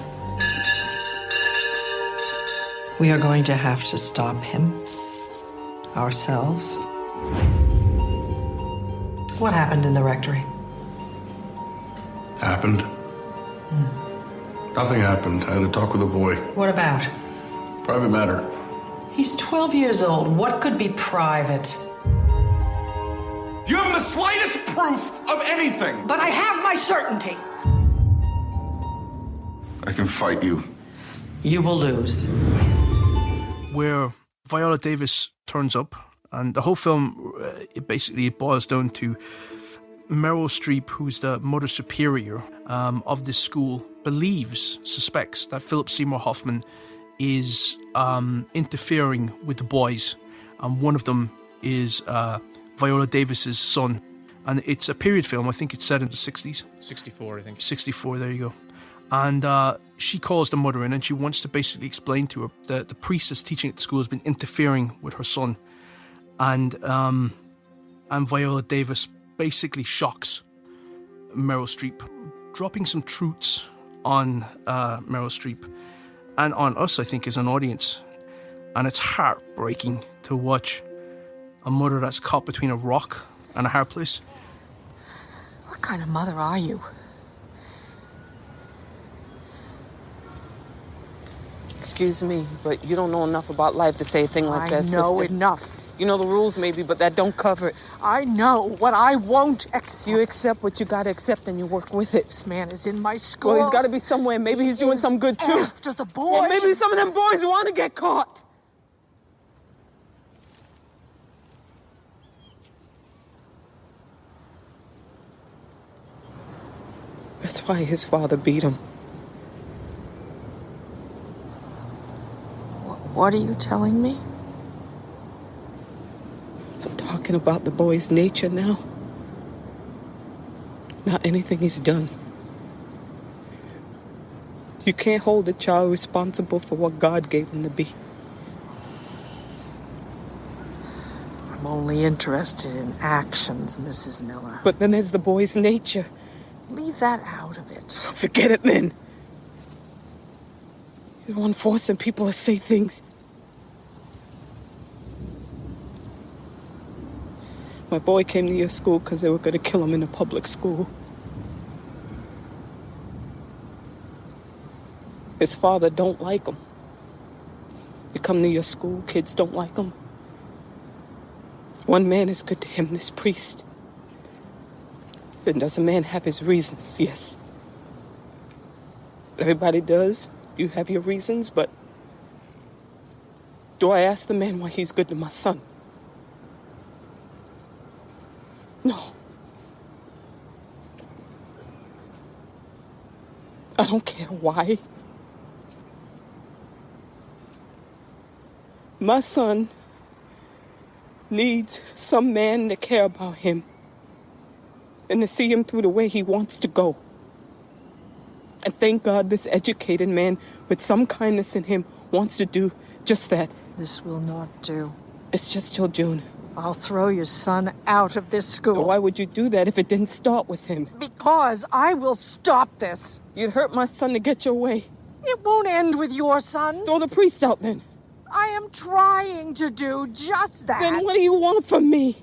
We are going to have to stop him. Ourselves. What happened in the rectory? Happened? Nothing happened. I had a talk with a boy. What about? Private matter. He's 12 years old. What could be private? You haven't the slightest proof of anything. But I have my certainty. I can fight you. You will lose. Where Viola Davis turns up, and the whole film, it boils down to Meryl Streep, who's the Mother Superior of this school, suspects that Philip Seymour Hoffman is interfering with the boys, and one of them is Viola Davis's son. And it's a period film. I think it's set in the 60s. 64, I think. 64, there you go. And she calls the mother in, and she wants to basically explain to her that the priest that's teaching at the school has been interfering with her son. And Viola Davis basically shocks Meryl Streep, dropping some truths on Meryl Streep and on us, I think, as an audience. And it's heartbreaking to watch a mother that's caught between a rock and a hard place. What kind of mother are you? Excuse me, but you don't know enough about life to say a thing like that, sister. I know enough. You know the rules maybe, but that don't cover it. I know what I won't accept. You accept what you gotta accept and you work with it. This man is in my school. Well, he's gotta be somewhere. Maybe he's doing some good too. After the boys. Or maybe some of them boys want to get caught. That's why his father beat him. What are you telling me? I'm talking about the boy's nature now. Not anything he's done. You can't hold a child responsible for what God gave him to be. I'm only interested in actions, Mrs. Miller. But then there's the boy's nature. Leave that out of it. Forget it then. You're the one forcing people to say things. My boy came to your school because they were going to kill him in a public school. His father don't like him. You come to your school, kids don't like him. One man is good to him, this priest. Then does a man have his reasons? Yes. Everybody does. You have your reasons, but do I ask the man why he's good to my son? No. I don't care why. My son needs some man to care about him and to see him through the way he wants to go. And thank God this educated man with some kindness in him wants to do just that. This will not do. It's just till June. I'll throw your son out of this school. Why would you do that if it didn't start with him? Because I will stop this. You'd hurt my son to get your way. It won't end with your son. Throw the priest out then. I am trying to do just that. Then what do you want from me?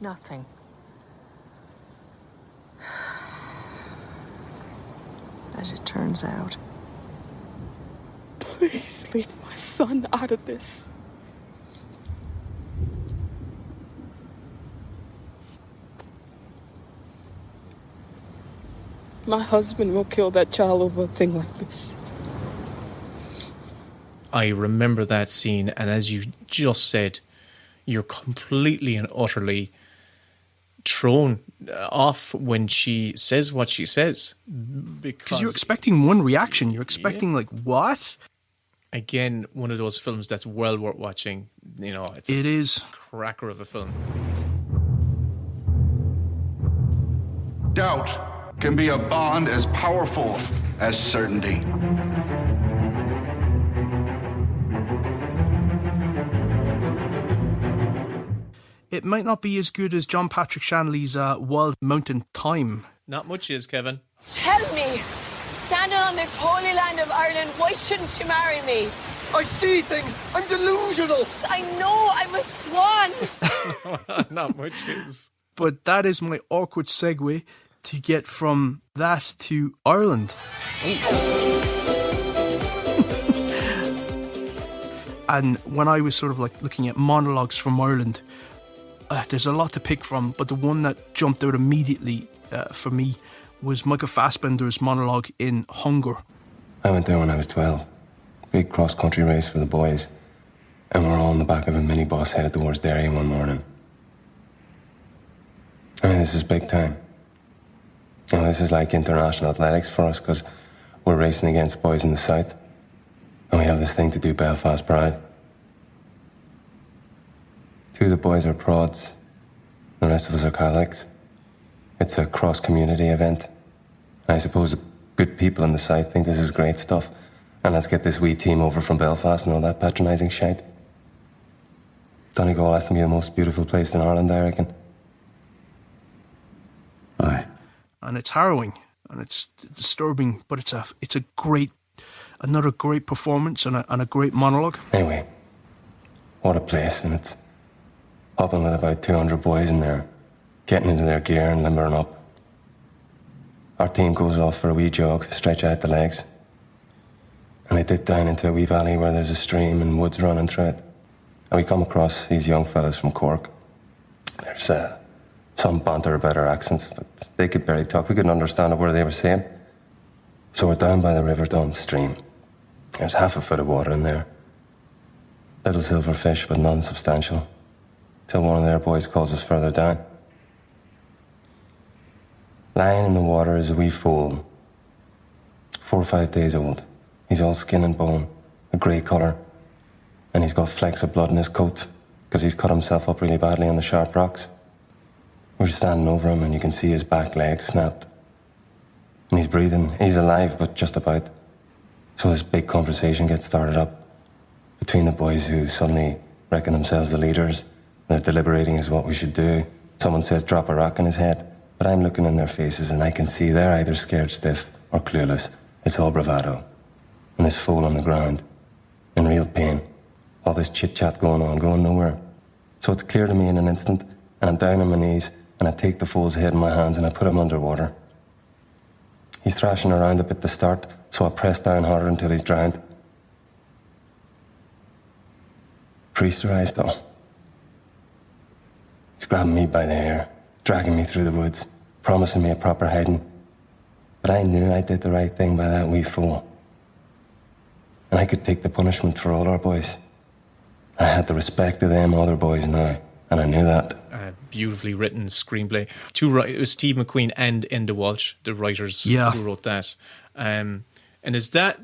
Nothing. As it turns out. Please leave my son out of this. My husband will kill that child over a thing like this. I remember that scene, and as you just said, you're completely and utterly thrown off when she says what she says. Because you're expecting one reaction. You're expecting, like, what? Again, one of those films that's well worth watching. You know, it is a cracker of a film. Doubt can be a bond as powerful as certainty. It might not be as good as John Patrick Shanley's Wild Mountain Thyme. Not much is, Kevin. Tell me, standing on this holy land of Ireland, why shouldn't you marry me? I see things. I'm delusional. I know I'm a swan. Not much is. But that is my awkward segue to get from that to Ireland. And when I was sort of like looking at monologues from Ireland, there's a lot to pick from, but the one that jumped out immediately for me was Michael Fassbender's monologue in Hunger. I went there when I was 12. Big cross-country race for the boys. And we're all in the back of a minibus headed towards Derry one morning. I mean, this is big time. You know, this is like international athletics for us, because we're racing against boys in the south. And we have this thing to do Belfast Pride. Two of the boys are prods. The rest of us are Catholics. It's a cross-community event. And I suppose the good people in the south think this is great stuff. And let's get this wee team over from Belfast and all that patronising shite. Donegal has to be the most beautiful place in Ireland, I reckon. Aye. And it's harrowing and it's disturbing, but it's another great performance and a great monologue. Anyway, what a place, and it's hopping with about 200 boys in there, getting into their gear and limbering up. Our team goes off for a wee jog, stretch out the legs, and they dip down into a wee valley where there's a stream and woods running through it. And we come across these young fellas from Cork. There's some banter about our accents, but they could barely talk. We couldn't understand a word they were saying. So we're down by the River Dome stream. There's half a foot of water in there. Little silver fish, but none substantial. Till one of their boys calls us further down. Lying in the water is a wee foal, 4 or 5 days old. He's all skin and bone, a grey colour, and he's got flecks of blood in his coat because he's cut himself up really badly on the sharp rocks. We're standing over him and you can see his back leg snapped. And he's breathing. He's alive, but just about. So this big conversation gets started up between the boys who suddenly reckon themselves the leaders. They're deliberating as what we should do. Someone says drop a rock in his head, but I'm looking in their faces and I can see they're either scared stiff or clueless. It's all bravado. And this fool on the ground, in real pain. All this chit-chat going on, going nowhere. So it's clear to me in an instant, and I'm down on my knees, and I take the fool's head in my hands and I put him underwater. He's thrashing around a bit to start, so I press down harder until he's drowned. Priest arrives though. He's grabbing me by the hair, dragging me through the woods, promising me a proper hiding. But I knew I did the right thing by that wee fool. And I could take the punishment for all our boys. I had the respect of them other boys now, And I knew that. Beautifully written screenplay. It was Steve McQueen and Enda Walsh, the writers who wrote that. And is that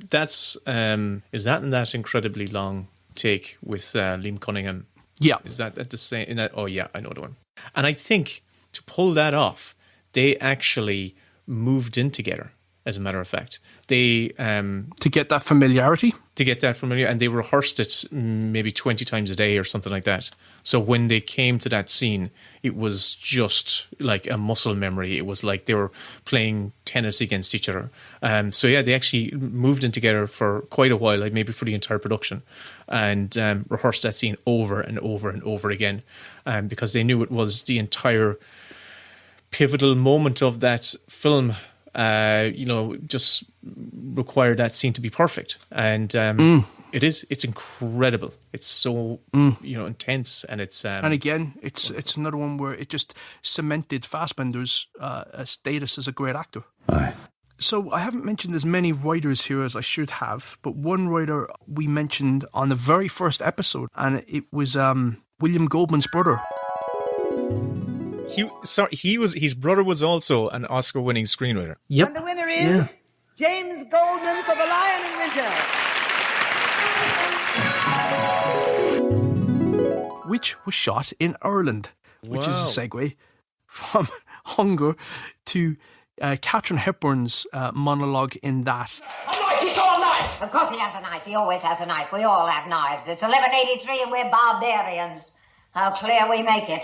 in that incredibly long take with Liam Cunningham? Yeah. Is that at the same? In that, oh yeah, I know the one. And I think to pull that off, they actually moved in together. As a matter of fact, they to get that familiarity. And they rehearsed it maybe 20 times a day or something like that. So when they came to that scene, it was just like a muscle memory. It was like they were playing tennis against each other. So yeah, they actually moved in together for quite a while, like maybe for the entire production, and rehearsed that scene over and over and over again, because they knew it was the entire pivotal moment of that film. Just required that scene to be perfect. And it's incredible. It's so, intense. And it's... and again, it's another one where it just cemented Fassbender's status as a great actor. Aye. So I haven't mentioned as many writers here as I should have, but one writer we mentioned on the very first episode, and it was William Goldman's brother. His brother was also an Oscar-winning screenwriter. Yep. And the winner is James Goldman for The Lion in Winter. Which was shot in Ireland, which is a segue from Hunger to Katharine Hepburn's monologue in that. A knife, he saw a knife! Of course he has a knife, he always has a knife. We all have knives. It's 1183 and we're barbarians. How clear we make it.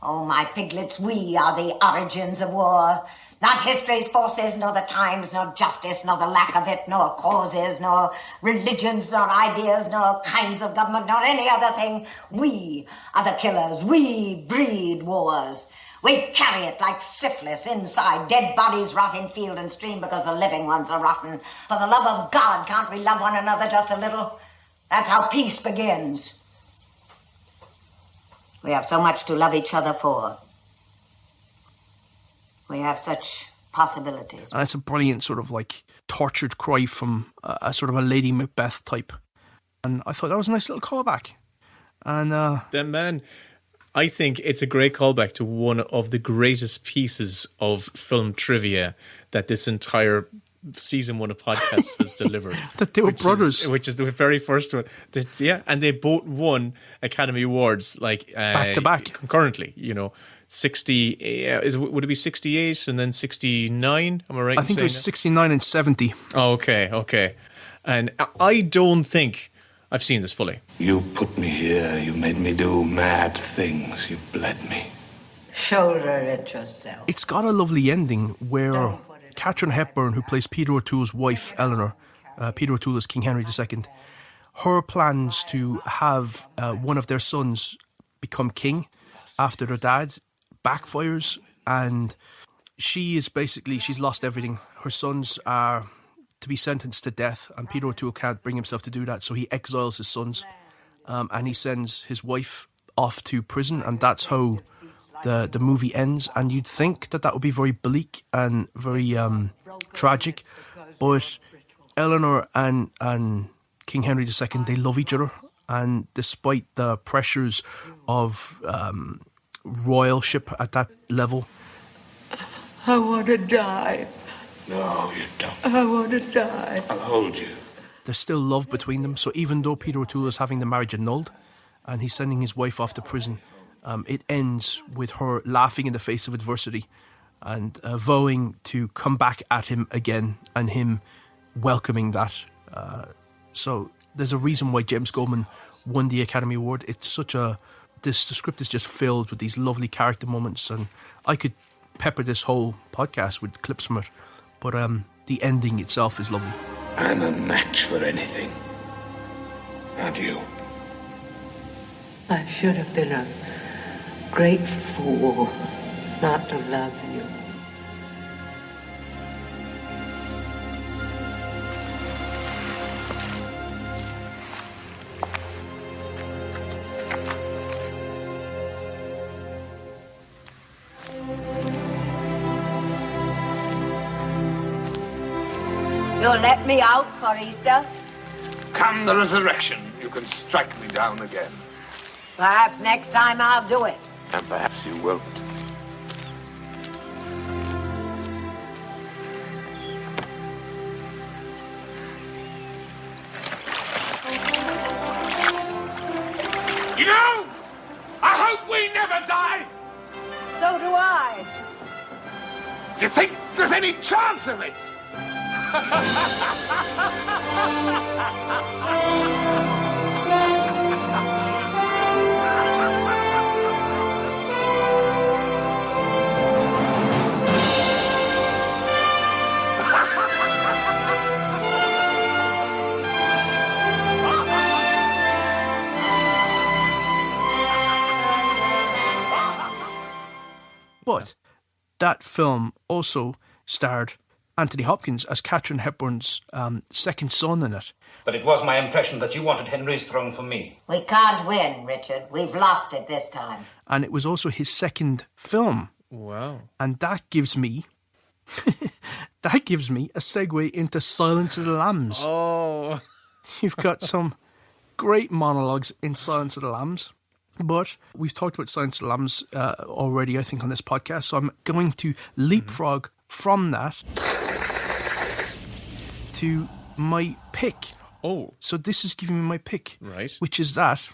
Oh, my piglets, we are the origins of war. Not history's forces, nor the times, nor justice, nor the lack of it, nor causes, nor religions, nor ideas, nor kinds of government, nor any other thing. We are the killers. We breed wars. We carry it like syphilis inside. Dead bodies rot in field and stream because the living ones are rotten. For the love of God, can't we love one another just a little? That's how peace begins. We have so much to love each other for. We have such possibilities. And it's a brilliant sort of like tortured cry from a sort of a Lady Macbeth type. And I thought that was a nice little callback. And then, man, I think it's a great callback to one of the greatest pieces of film trivia that this entire season 1 of podcasts has delivered. That they were brothers. Which is the very first one. And they both won Academy Awards like back to back. Concurrently, 60, would it be 68 and then 69? Am I right? I think it was 69 and 70. Oh, okay. And I don't think I've seen this fully. You put me here. You made me do mad things. You bled me. Shoulder it yourself. It's got a lovely ending where Katharine Hepburn, who plays Peter O'Toole's wife, Eleanor, Peter O'Toole is King Henry II, her plans to have one of their sons become king after their dad backfires, and she's lost everything. Her sons are to be sentenced to death, and Peter O'Toole can't bring himself to do that, so he exiles his sons, and he sends his wife off to prison, and that's how the movie ends. And you'd think that would be very bleak and very tragic, but Eleanor and King Henry II, they love each other, and despite the pressures of royalship at that level, I want to die. No, you don't. I want to die. I'll hold you. There's still love between them. So even though Peter O'Toole is having the marriage annulled and he's sending his wife off to prison, it ends with her laughing in the face of adversity and vowing to come back at him again, and him welcoming that. So there's a reason why James Goldman won the Academy Award. It's the script is just filled with these lovely character moments, and I could pepper this whole podcast with clips from it. But the ending itself is lovely. I'm a match for anything. Not you. I should have been a great fool not to love you. You'll let me out for Easter? Come the resurrection, you can strike me down again. Perhaps next time I'll do it. And perhaps you won't. You know, I hope we never die. So do I. Do you think there's any chance of it? But that film also starred Anthony Hopkins as Katharine Hepburn's second son in it. But it was my impression that you wanted Henry's throne for me. We can't win, Richard. We've lost it this time. And it was also his second film. Wow. And that gives me a segue into Silence of the Lambs. Oh. You've got some great monologues in Silence of the Lambs. But we've talked about Silence of the Lambs already, I think, on this podcast. So I'm going to leapfrog from that to my pick. Oh. So this is giving me my pick. Right. Which is that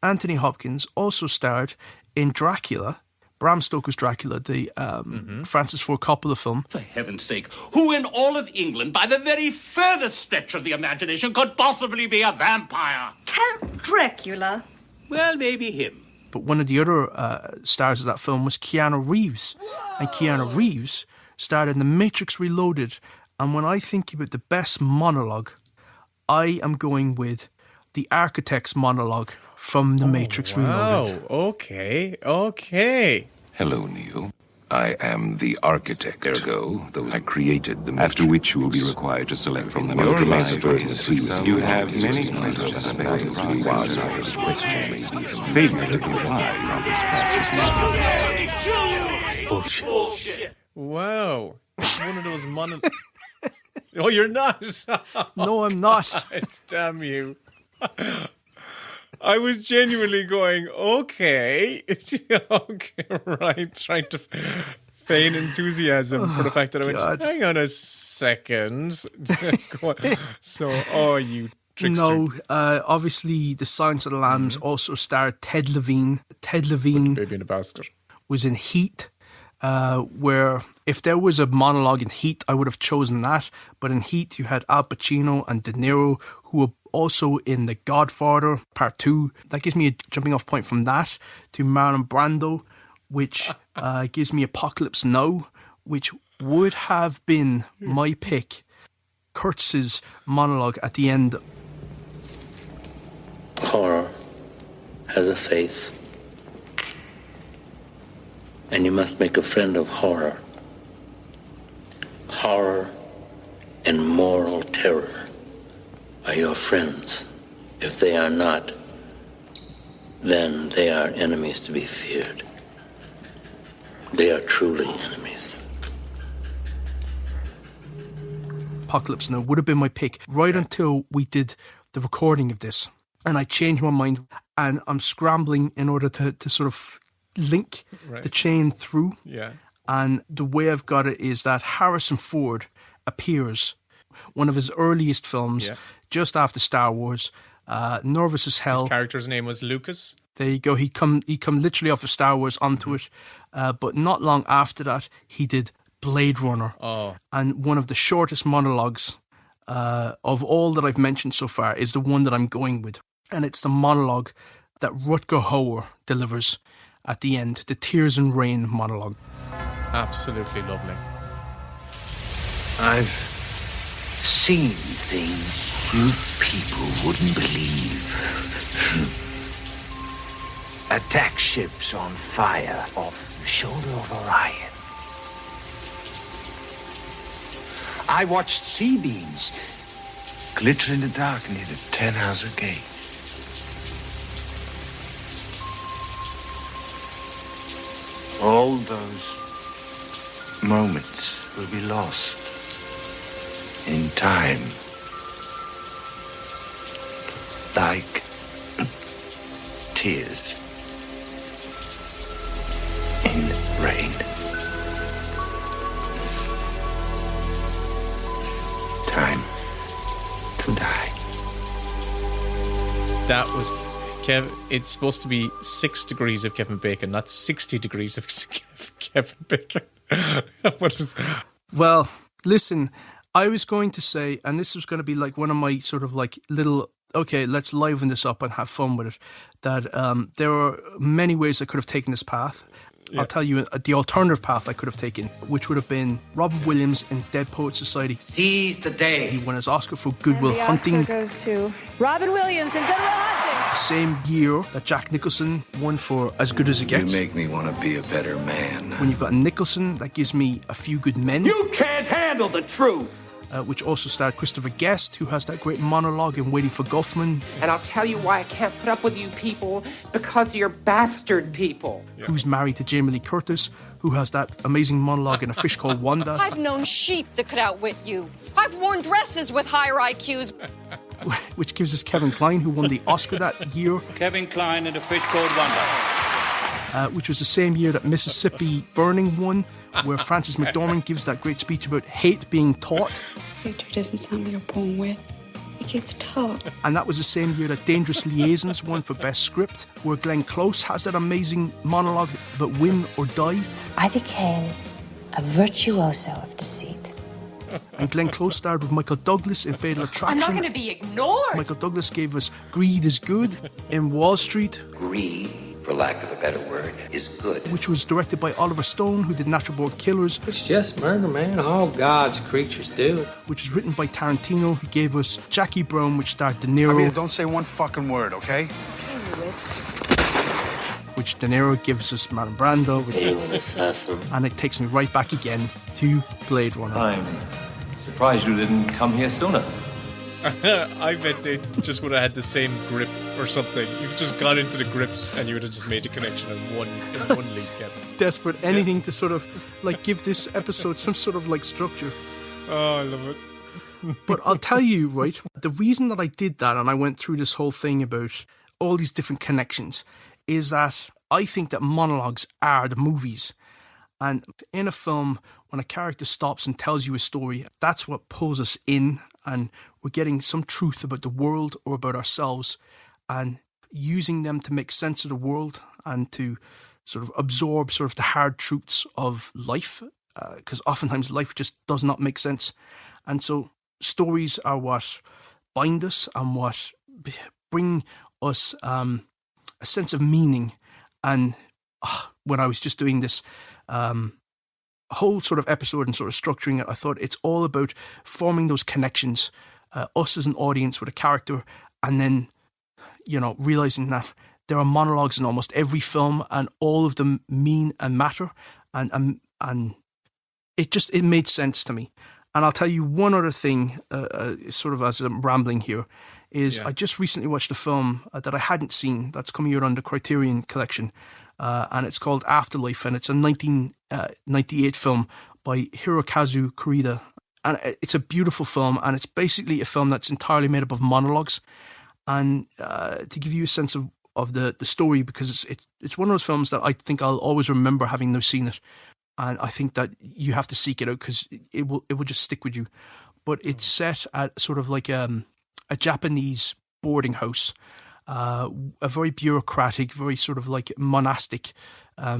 Anthony Hopkins also starred in Dracula, Bram Stoker's Dracula, the Francis Ford Coppola film. For heaven's sake, who in all of England, by the very furthest stretch of the imagination, could possibly be a vampire? Count Dracula. Well, maybe him. But one of the other stars of that film was Keanu Reeves. And Keanu Reeves starred in The Matrix Reloaded. And when I think about the best monologue, I am going with the Architect's monologue from The Matrix Reloaded. Oh, okay. Hello, Neo. I am the architect. Ergo, those I created the matrix. After which you will be required to select from the your life you have many suspected failure to comply from this process. Bullshit. Wow. It's one of those Oh, you're not? No, I'm not. Damn you. I was genuinely going, okay, right, trying to feign enthusiasm for the fact that I went, hang on a second. So, you trickster. No, obviously the Silence of the Lambs also starred Ted Levine. Ted Levine Baby in a Basket was in Heat, where if there was a monologue in Heat, I would have chosen that. But in Heat, you had Al Pacino and De Niro, who were also in The Godfather Part 2. That gives me a jumping off point from that to Marlon Brando, which gives me Apocalypse Now, which would have been my pick. Kurtz's monologue at the end. Horror has a face, and you must make a friend of horror. Horror and moral terror are your friends. If they are not, then they are enemies to be feared. They are truly enemies. Apocalypse Now would have been my pick right until we did the recording of this. And I changed my mind, and I'm scrambling in order to sort of link the chain through. Yeah. And the way I've got it is that Harrison Ford appears, one of his earliest films, just after Star Wars, Nervous as Hell. His character's name was Lucas. There you go. He come literally off of Star Wars onto it. But not long after that, he did Blade Runner. Oh. And one of the shortest monologues of all that I've mentioned so far is the one that I'm going with. And it's the monologue that Rutger Hauer delivers at the end, the Tears and Rain monologue. Absolutely lovely. I've seen things you people wouldn't believe. Attack ships on fire off the shoulder of Orion. I watched sea beams glitter in the dark near the 10-Hauser Gate. All those moments will be lost in time. Like tears. in rain. Time to die. That was Kev. It's supposed to be 6 degrees of Kevin Bacon, not 60 degrees of Kevin Bacon. What was? Well, listen, I was going to say, and this was going to be like one of my sort of like little, okay, let's liven this up and have fun with it, that there are many ways I could have taken this path. Yeah. I'll tell you the alternative path I could have taken, which would have been Robin Williams in Dead Poets Society. Seize the day. He won his Oscar for Good Will and the Hunting. Oscar goes to Robin Williams in Good Will Hunting. Same year that Jack Nicholson won for As Good as It Gets. You make me want to be a better man. When you've got Nicholson, that gives me A Few Good Men. You can't handle the truth. Which also starred Christopher Guest, who has that great monologue in Waiting for Guffman. And I'll tell you why I can't put up with you people, because you're bastard people. Yeah. Who's married to Jamie Lee Curtis, who has that amazing monologue in A Fish Called Wanda. I've known sheep that could outwit you. I've worn dresses with higher IQs. Which gives us Kevin Kline, who won the Oscar that year. Kevin Kline in A Fish Called Wanda. Which was the same year that Mississippi Burning won, where Frances McDormand gives that great speech about hate being taught. Victor doesn't sound like a born with. It gets taught. And that was the same year that Dangerous Liaisons won for Best Script, where Glenn Close has that amazing monologue about win or die. I became a virtuoso of deceit. And Glenn Close starred with Michael Douglas in Fatal Attraction. I'm not going to be ignored. Michael Douglas gave us Greed is Good in Wall Street. Greed, for lack of a better word, is good. Which was directed by Oliver Stone, who did Natural Born Killers. It's just murder, man. All God's creatures do it. Which was written by Tarantino, who gave us Jackie Brown, which starred De Niro. I mean, don't say one fucking word, okay? Okay, Lewis. Which De Niro gives us Marlon Brando. Assassin. And it takes me right back again to Blade Runner. I'm surprised you didn't come here sooner. I bet they just would have had the same grip or something. You just got into the grips and you would have just made the connection in one lead, Kevin. Desperate anything to sort of like give this episode some sort of like structure. Oh, I love it. But I'll tell you, right, the reason that I did that and I went through this whole thing about all these different connections is that I think that monologues are the movies. And in a film, when a character stops and tells you a story, that's what pulls us in, and we're getting some truth about the world or about ourselves and using them to make sense of the world and to sort of absorb sort of the hard truths of life, because oftentimes life just does not make sense. And so stories are what bind us and what bring us a sense of meaning. And when I was just doing this whole sort of episode and sort of structuring it, I thought it's all about forming those connections, us as an audience with a character, and then, you know, realizing that there are monologues in almost every film and all of them mean and matter, and it made sense to me. And I'll tell you one other thing, sort of as I'm rambling here, is I just recently watched a film that I hadn't seen that's coming out on the Criterion Collection, and it's called Afterlife, and it's a 1998 film by Hirokazu Kurita. And it's a beautiful film, and it's basically a film that's entirely made up of monologues. And to give you a sense of the story, because it's one of those films that I think I'll always remember having seen it. And I think that you have to seek it out because it will just stick with you. But it's set at sort of like a Japanese boarding house, a very bureaucratic, very sort of like monastic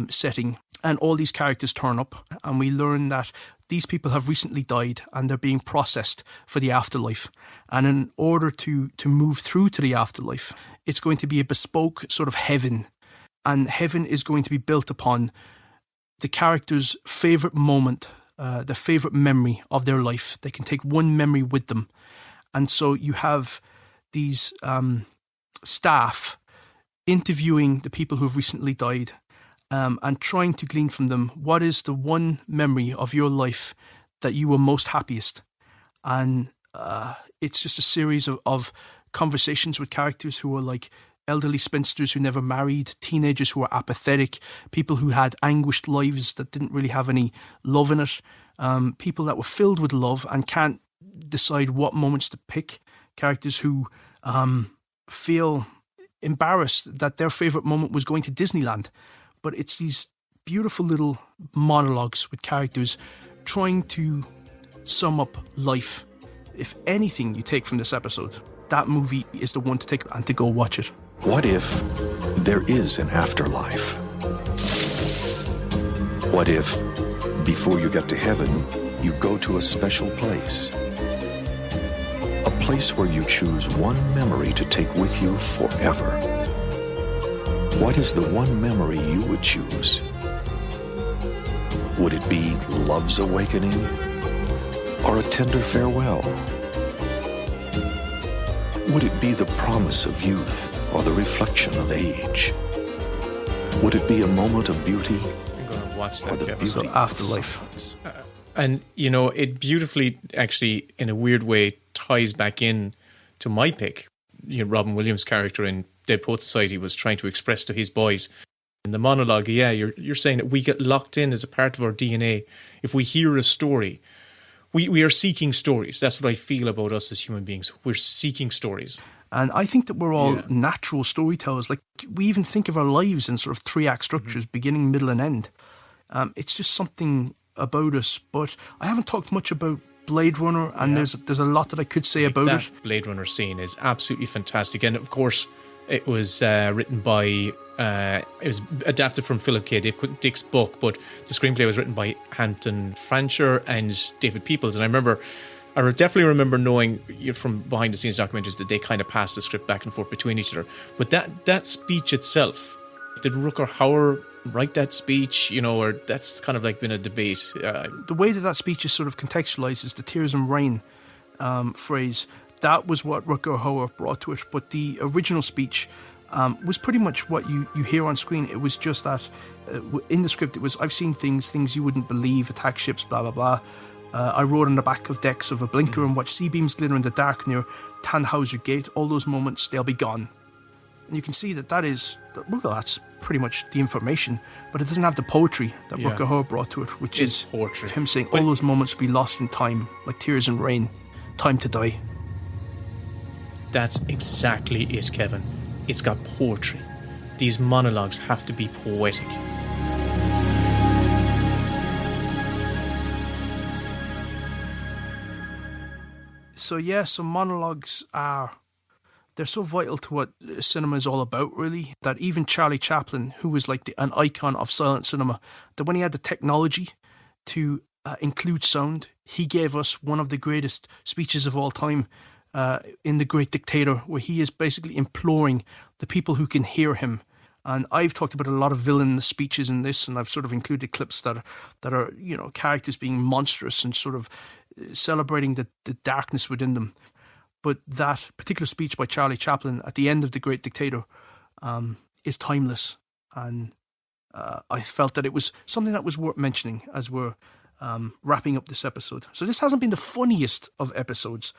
setting. And all these characters turn up, and we learn that these people have recently died and they're being processed for the afterlife. And in order to move through to the afterlife, it's going to be a bespoke sort of heaven. And heaven is going to be built upon the character's favourite moment, the favourite memory of their life. They can take one memory with them. And so you have these staff interviewing the people who have recently died, and trying to glean from them what is the one memory of your life that you were most happiest. And it's just a series of conversations with characters who are like elderly spinsters who never married, teenagers who are apathetic, people who had anguished lives that didn't really have any love in it, people that were filled with love and can't decide what moments to pick, characters who feel embarrassed that their favourite moment was going to Disneyland. But it's these beautiful little monologues with characters trying to sum up life. If anything you take from this episode, that movie is the one to take and to go watch it. What if there is an afterlife? What if, before you get to heaven, you go to a special place? A place where you choose one memory to take with you forever. What is the one memory you would choose? Would it be love's awakening or a tender farewell? Would it be the promise of youth or the reflection of age? Would it be a moment of beauty? I'm going to watch that. So Afterlife. And, you know, it beautifully, actually, in a weird way, ties back in to my pick. You know, Robin Williams' character in Dead Poets Society was trying to express to his boys. In the monologue, yeah, you're saying that we get locked in as a part of our DNA. If we hear a story, we are seeking stories. That's what I feel about us as human beings. We're seeking stories. And I think that we're all natural storytellers. Like, we even think of our lives in sort of 3-act structures, beginning, middle, and end. It's just something about us. But I haven't talked much about Blade Runner, and there's a lot that I could say about it. Blade Runner scene is absolutely fantastic. And, of course, it was written by... it was adapted from Philip K. Dick's book, but the screenplay was written by Hampton Fancher and David Peoples. And I definitely remember knowing from behind the scenes documentaries that they kind of passed the script back and forth between each other. But that speech itself, did Rutger Hauer write that speech? You know, or that's kind of like been a debate. The way that speech is sort of contextualized is the tears and rain phrase. That was what Rutger Hauer brought to it. But the original speech was pretty much what you hear on screen. It was just that in the script it was, I've seen things you wouldn't believe, attack ships, blah, blah, blah. I rode on the back of decks of a blinker and watched C-beams glitter in the dark near Tannhauser Gate. All those moments, they'll be gone. And you can see that's pretty much the information, but it doesn't have the poetry that Rutger Hauer brought to it, which is poetry. Him saying all those moments will be lost in time, like tears and rain, time to die. That's exactly it, Kevin. It's got poetry. These monologues have to be poetic. So monologues they're so vital to what cinema is all about, really, that even Charlie Chaplin, who was like an icon of silent cinema, that when he had the technology to include sound, he gave us one of the greatest speeches of all time in The Great Dictator, where he is basically imploring the people who can hear him. And I've talked about a lot of villain speeches in this, and I've sort of included clips that are, you know, characters being monstrous and sort of celebrating the darkness within them. But that particular speech by Charlie Chaplin at the end of The Great Dictator is timeless. And I felt that it was something that was worth mentioning as we're wrapping up this episode. So this hasn't been the funniest of episodes,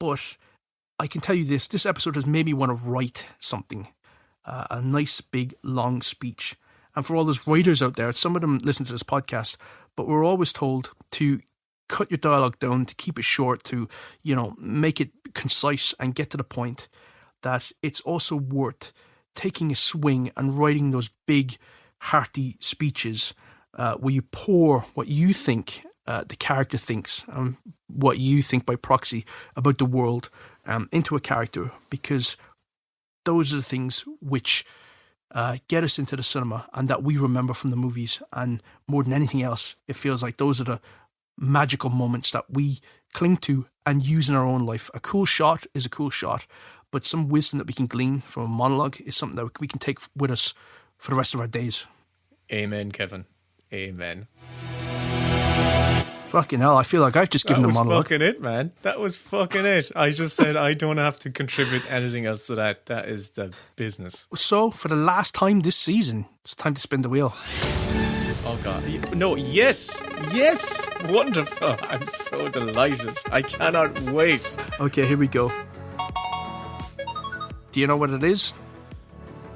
but I can tell you this episode has made me want to write something. A nice, big, long speech. And for all those writers out there, some of them listen to this podcast, but we're always told to cut your dialogue down, to keep it short, to, you know, make it concise and get to the point. That it's also worth taking a swing and writing those big, hearty speeches where you pour what you think the character thinks, what you think by proxy about the world into a character, because those are the things which get us into the cinema and that we remember from the movies. And more than anything else, it feels like those are the magical moments that we cling to and use in our own life. A cool shot is a cool shot, but some wisdom that we can glean from a monologue is something that we can take with us for the rest of our days. Amen, Kevin. Amen. Fucking hell, I feel like I've just given a monologue. That was fucking it, man. That was fucking it. I just said I don't have to contribute anything else to that. That is the business. So, for the last time this season, it's time to spin the wheel. Oh, God. No, yes. Wonderful. I'm so delighted. I cannot wait. Okay, here we go. Do you know what it is?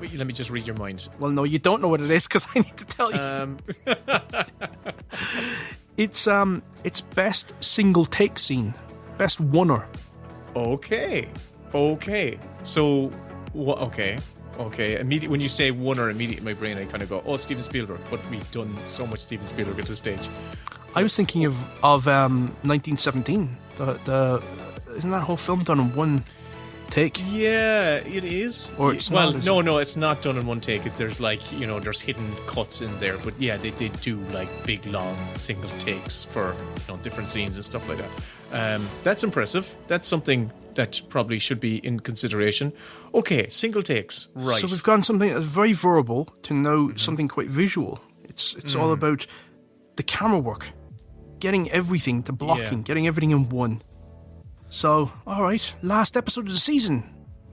Wait, let me just read your mind. Well, no, you don't know what it is because I need to tell you. It's best single take scene, best oneer. Okay. So what? Okay. Okay, when you say Warner, immediately in my brain I kind of go, oh, Steven Spielberg, but we've done so much Steven Spielberg at this stage. I was thinking of 1917. Isn't that whole film done in one take? Yeah, it is. Or it's well, not, no, it's not done in one take. There's there's hidden cuts in there, but yeah, they did do like big long single takes for different scenes and stuff like that. That's impressive. That's something that probably should be in consideration. Okay, single takes, right? So we've gone something that's very verbal to now something quite visual. It's all about the camera work, getting everything, the blocking, getting everything in one. So, all right, last episode of the season,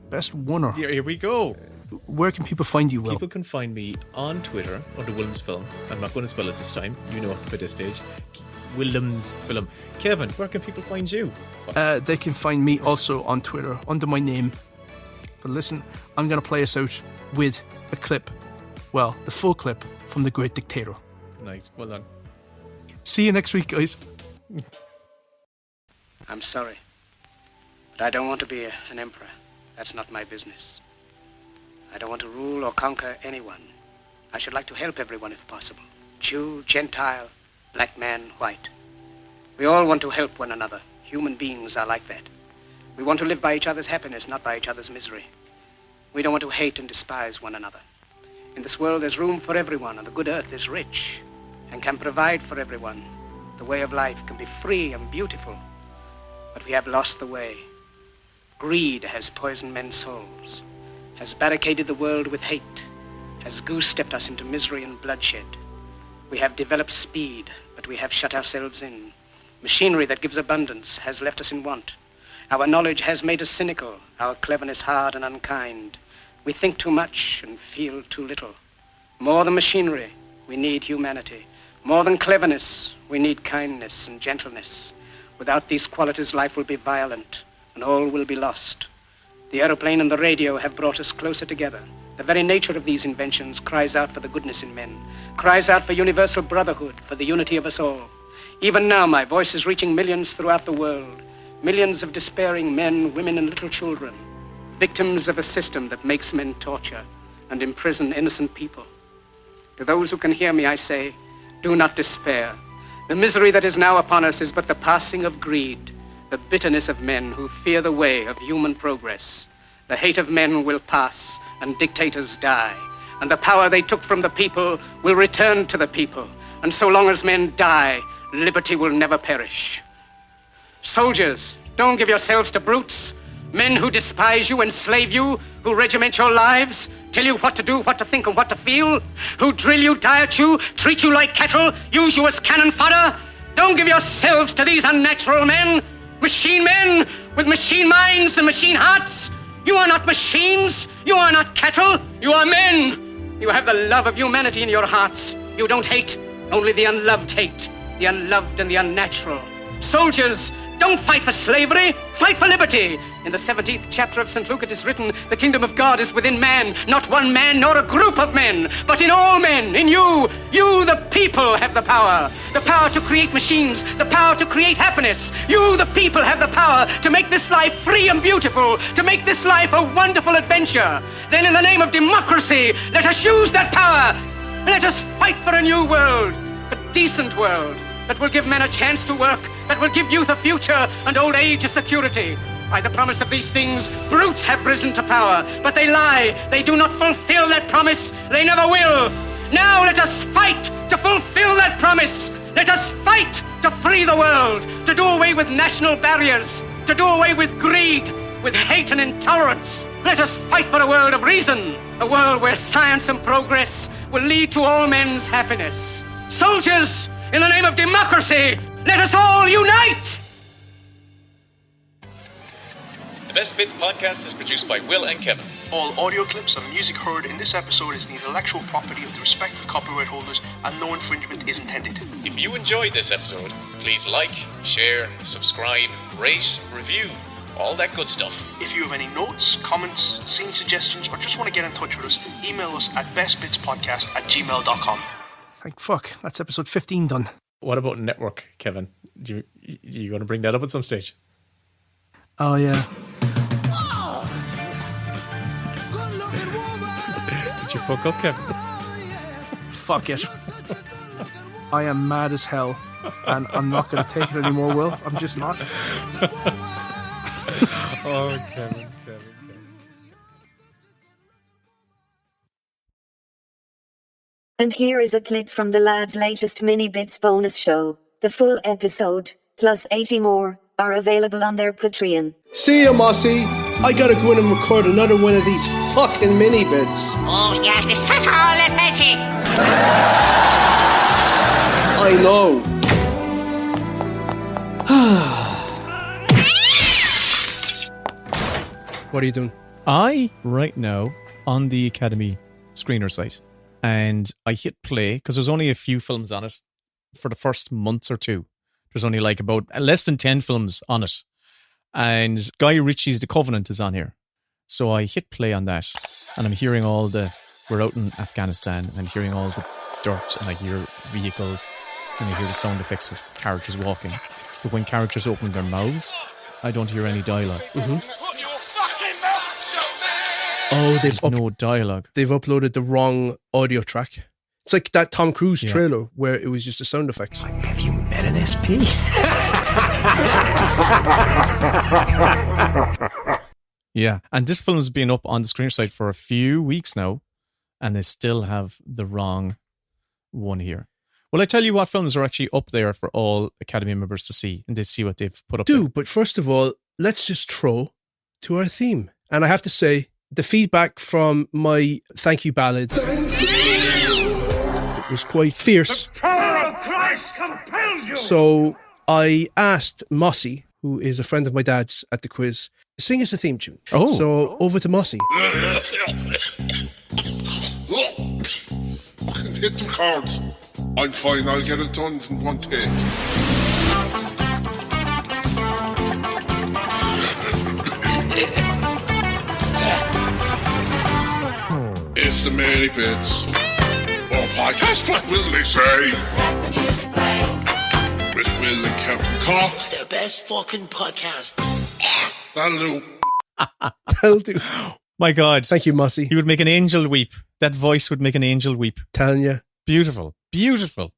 best Warner. Here we go. Where can people find you, Will? People can find me on Twitter under Willem's Film. I'm not going to spell it this time. You know it by this stage. Willem's Film. Kevin, where can people find you? They can find me also on Twitter under my name. But listen, I'm going to play us out with a clip. Well, the full clip from The Great Dictator. Good night. Well done. See you next week, guys. I'm sorry, but I don't want to be an emperor. That's not my business. I don't want to rule or conquer anyone. I should like to help everyone if possible. Jew, Gentile, black man, white. We all want to help one another. Human beings are like that. We want to live by each other's happiness, not by each other's misery. We don't want to hate and despise one another. In this world, there's room for everyone, and the good earth is rich and can provide for everyone. The way of life can be free and beautiful, but we have lost the way. Greed has poisoned men's souls, has barricaded the world with hate, has goose-stepped us into misery and bloodshed. We have developed speed, but we have shut ourselves in. Machinery that gives abundance has left us in want. Our knowledge has made us cynical, our cleverness hard and unkind. We think too much and feel too little. More than machinery, we need humanity. More than cleverness, we need kindness and gentleness. Without these qualities, life will be violent and all will be lost. The aeroplane and the radio have brought us closer together. The very nature of these inventions cries out for the goodness in men, cries out for universal brotherhood, for the unity of us all. Even now, my voice is reaching millions throughout the world, millions of despairing men, women, and little children, victims of a system that makes men torture and imprison innocent people. To those who can hear me, I say, do not despair. The misery that is now upon us is but the passing of greed, the bitterness of men who fear the way of human progress. The hate of men will pass, and dictators die, and the power they took from the people will return to the people. And so long as men die, liberty will never perish. Soldiers, don't give yourselves to brutes, men who despise you, enslave you, who regiment your lives, tell you what to do, what to think, and what to feel, who drill you, diet you, treat you like cattle, use you as cannon fodder. Don't give yourselves to these unnatural men with machine minds and machine hearts. You are not machines, you are not cattle, you are men. You have the love of humanity in your hearts. You don't hate, only the unloved hate, the unloved and the unnatural. Soldiers, don't fight for slavery, fight for liberty. In the 17th chapter of St. Luke it is written, the kingdom of God is within man, not one man nor a group of men, but in all men, in you. You, the people, have the power to create machines, the power to create happiness. You, the people, have the power to make this life free and beautiful, to make this life a wonderful adventure. Then in the name of democracy, let us use that power. Let us fight for a new world, a decent world, that will give men a chance to work, that will give youth a future and old age a security. By the promise of these things, brutes have risen to power, but they lie. They do not fulfill that promise. They never will. Now let us fight to fulfill that promise. Let us fight to free the world, to do away with national barriers, to do away with greed, with hate and intolerance. Let us fight for a world of reason, a world where science and progress will lead to all men's happiness. Soldiers, in the name of democracy, let us all unite! The Best Bits podcast is produced by Will and Kevin. All audio clips and music heard in this episode is the intellectual property of the respective copyright holders, and no infringement is intended. If you enjoyed this episode, please like, share, subscribe, rate, review, all that good stuff. If you have any notes, comments, scene suggestions, or just want to get in touch with us, email us at bestbitspodcast@gmail.com. Thank fuck, that's episode 15 done. What about network, Kevin? You going to bring that up at some stage? Oh, yeah. Good-looking woman. Did you fuck up, Kevin? Fuck it. I am mad as hell, and I'm not going to take it anymore, Will. I'm just not. Oh, Kevin. And here is a clip from the lads' latest Mini Bits bonus show. The full episode, plus 80 more, are available on their Patreon. See ya, Mossy. I gotta go in and record another one of these fucking Mini Bits. Oh, yes, this is all it is. I know. What are you doing? Right now, on the Academy screener site, and I hit play because there's only a few films on it for the first month or two. There's only like about less than 10 films on it. And Guy Ritchie's The Covenant is on here. So I hit play on that, and I'm hearing we're out in Afghanistan, and I'm hearing all the dirt, and I hear vehicles, and I hear the sound effects of characters walking. But when characters open their mouths, I don't hear any dialogue. Mm-hmm. Oh, there's no dialogue. They've uploaded the wrong audio track. It's like that Tom Cruise trailer where it was just the sound effects. Have you met an SP? Yeah, and this film has been up on the screen site for a few weeks now, and they still have the wrong one here. Well, I tell you what films are actually up there for all Academy members to see, and they see what they've put up there. But first of all, let's just throw to our theme. And I have to say, the feedback from my thank you ballad was quite fierce. The power of Christ compels you! So I asked Mossy, who is a friend of my dad's at the quiz, sing us a theme tune. Oh. So over to Mossy. Hit the cards. I'm fine, I'll get it done in one take. It's the Many Bits. Or podcast, what will they say? With Will and Kevin Cock. The best fucking podcast. That'll do. That'll do. My God. Thank you, Mossy. He would make an angel weep. That voice would make an angel weep. Telling you. Beautiful. Beautiful.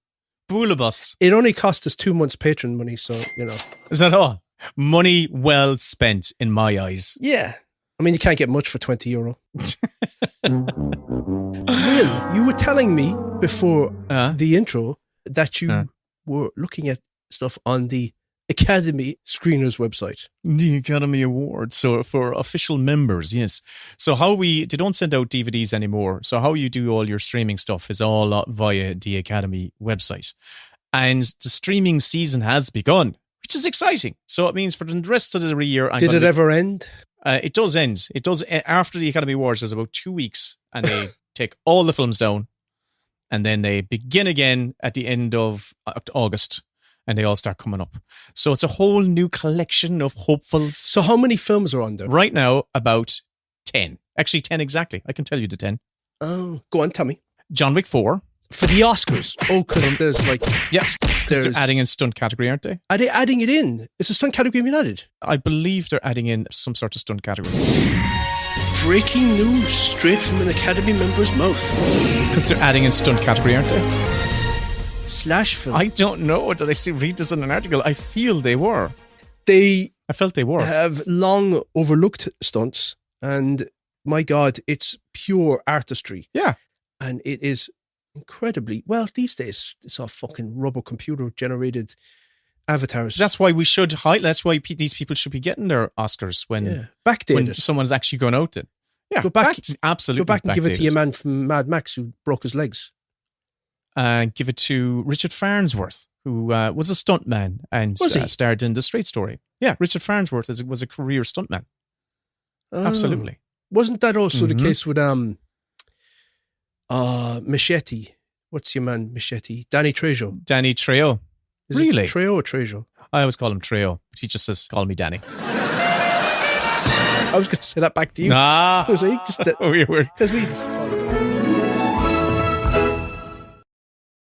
Boolabus. It only cost us 2 months Patreon money, so, you know. Is that all? Money well spent, in my eyes. Yeah. I mean, you can't get much for €20. Will, you were telling me before the intro that you were looking at stuff on the Academy Screeners website. The Academy Awards. So for official members, yes. So they don't send out DVDs anymore. So how you do all your streaming stuff is all via the Academy website. And the streaming season has begun, which is exciting. So it means for the rest of the year... Did it ever end? It does end. It does. After the Academy Awards, there's about 2 weeks, and they take all the films down, and then they begin again at the end of August, and they all start coming up. So it's a whole new collection of hopefuls. So how many films are on there? Right now, about 10. Actually, 10 exactly. I can tell you the 10. Oh, go on, tell me. John Wick 4. For the Oscars. Oh, because there's like... Yes, they're adding in stunt category, aren't they? Are they adding it in? Is the stunt category being added? I believe they're adding in some sort of stunt category. Breaking news straight from an Academy member's mouth. Because they're adding in stunt category, aren't they? Slash film. I don't know. Did I read this in an article? I feel they were. I felt they were. Have long overlooked stunts, and my God, it's pure artistry. Yeah. And it is incredibly well these days. It's all fucking rubber computer generated avatars. That's why we should that's why these people should be getting their Oscars when someone's actually going out there. Yeah, go back, absolutely. Go back and give it to your man from Mad Max who broke his legs. Give it to Richard Farnsworth, who was a stuntman and starred in The Straight Story. Yeah, Richard Farnsworth was a career stuntman. Absolutely. Wasn't that also the case with Machete? What's your man, Machete? Danny Trejo. Danny Trejo. Really? Trejo or Trejo? I always call him Trejo, but he just says, call me Danny. I was going to say that back to you. Nah. I was like, just that. We were. Because we just call him.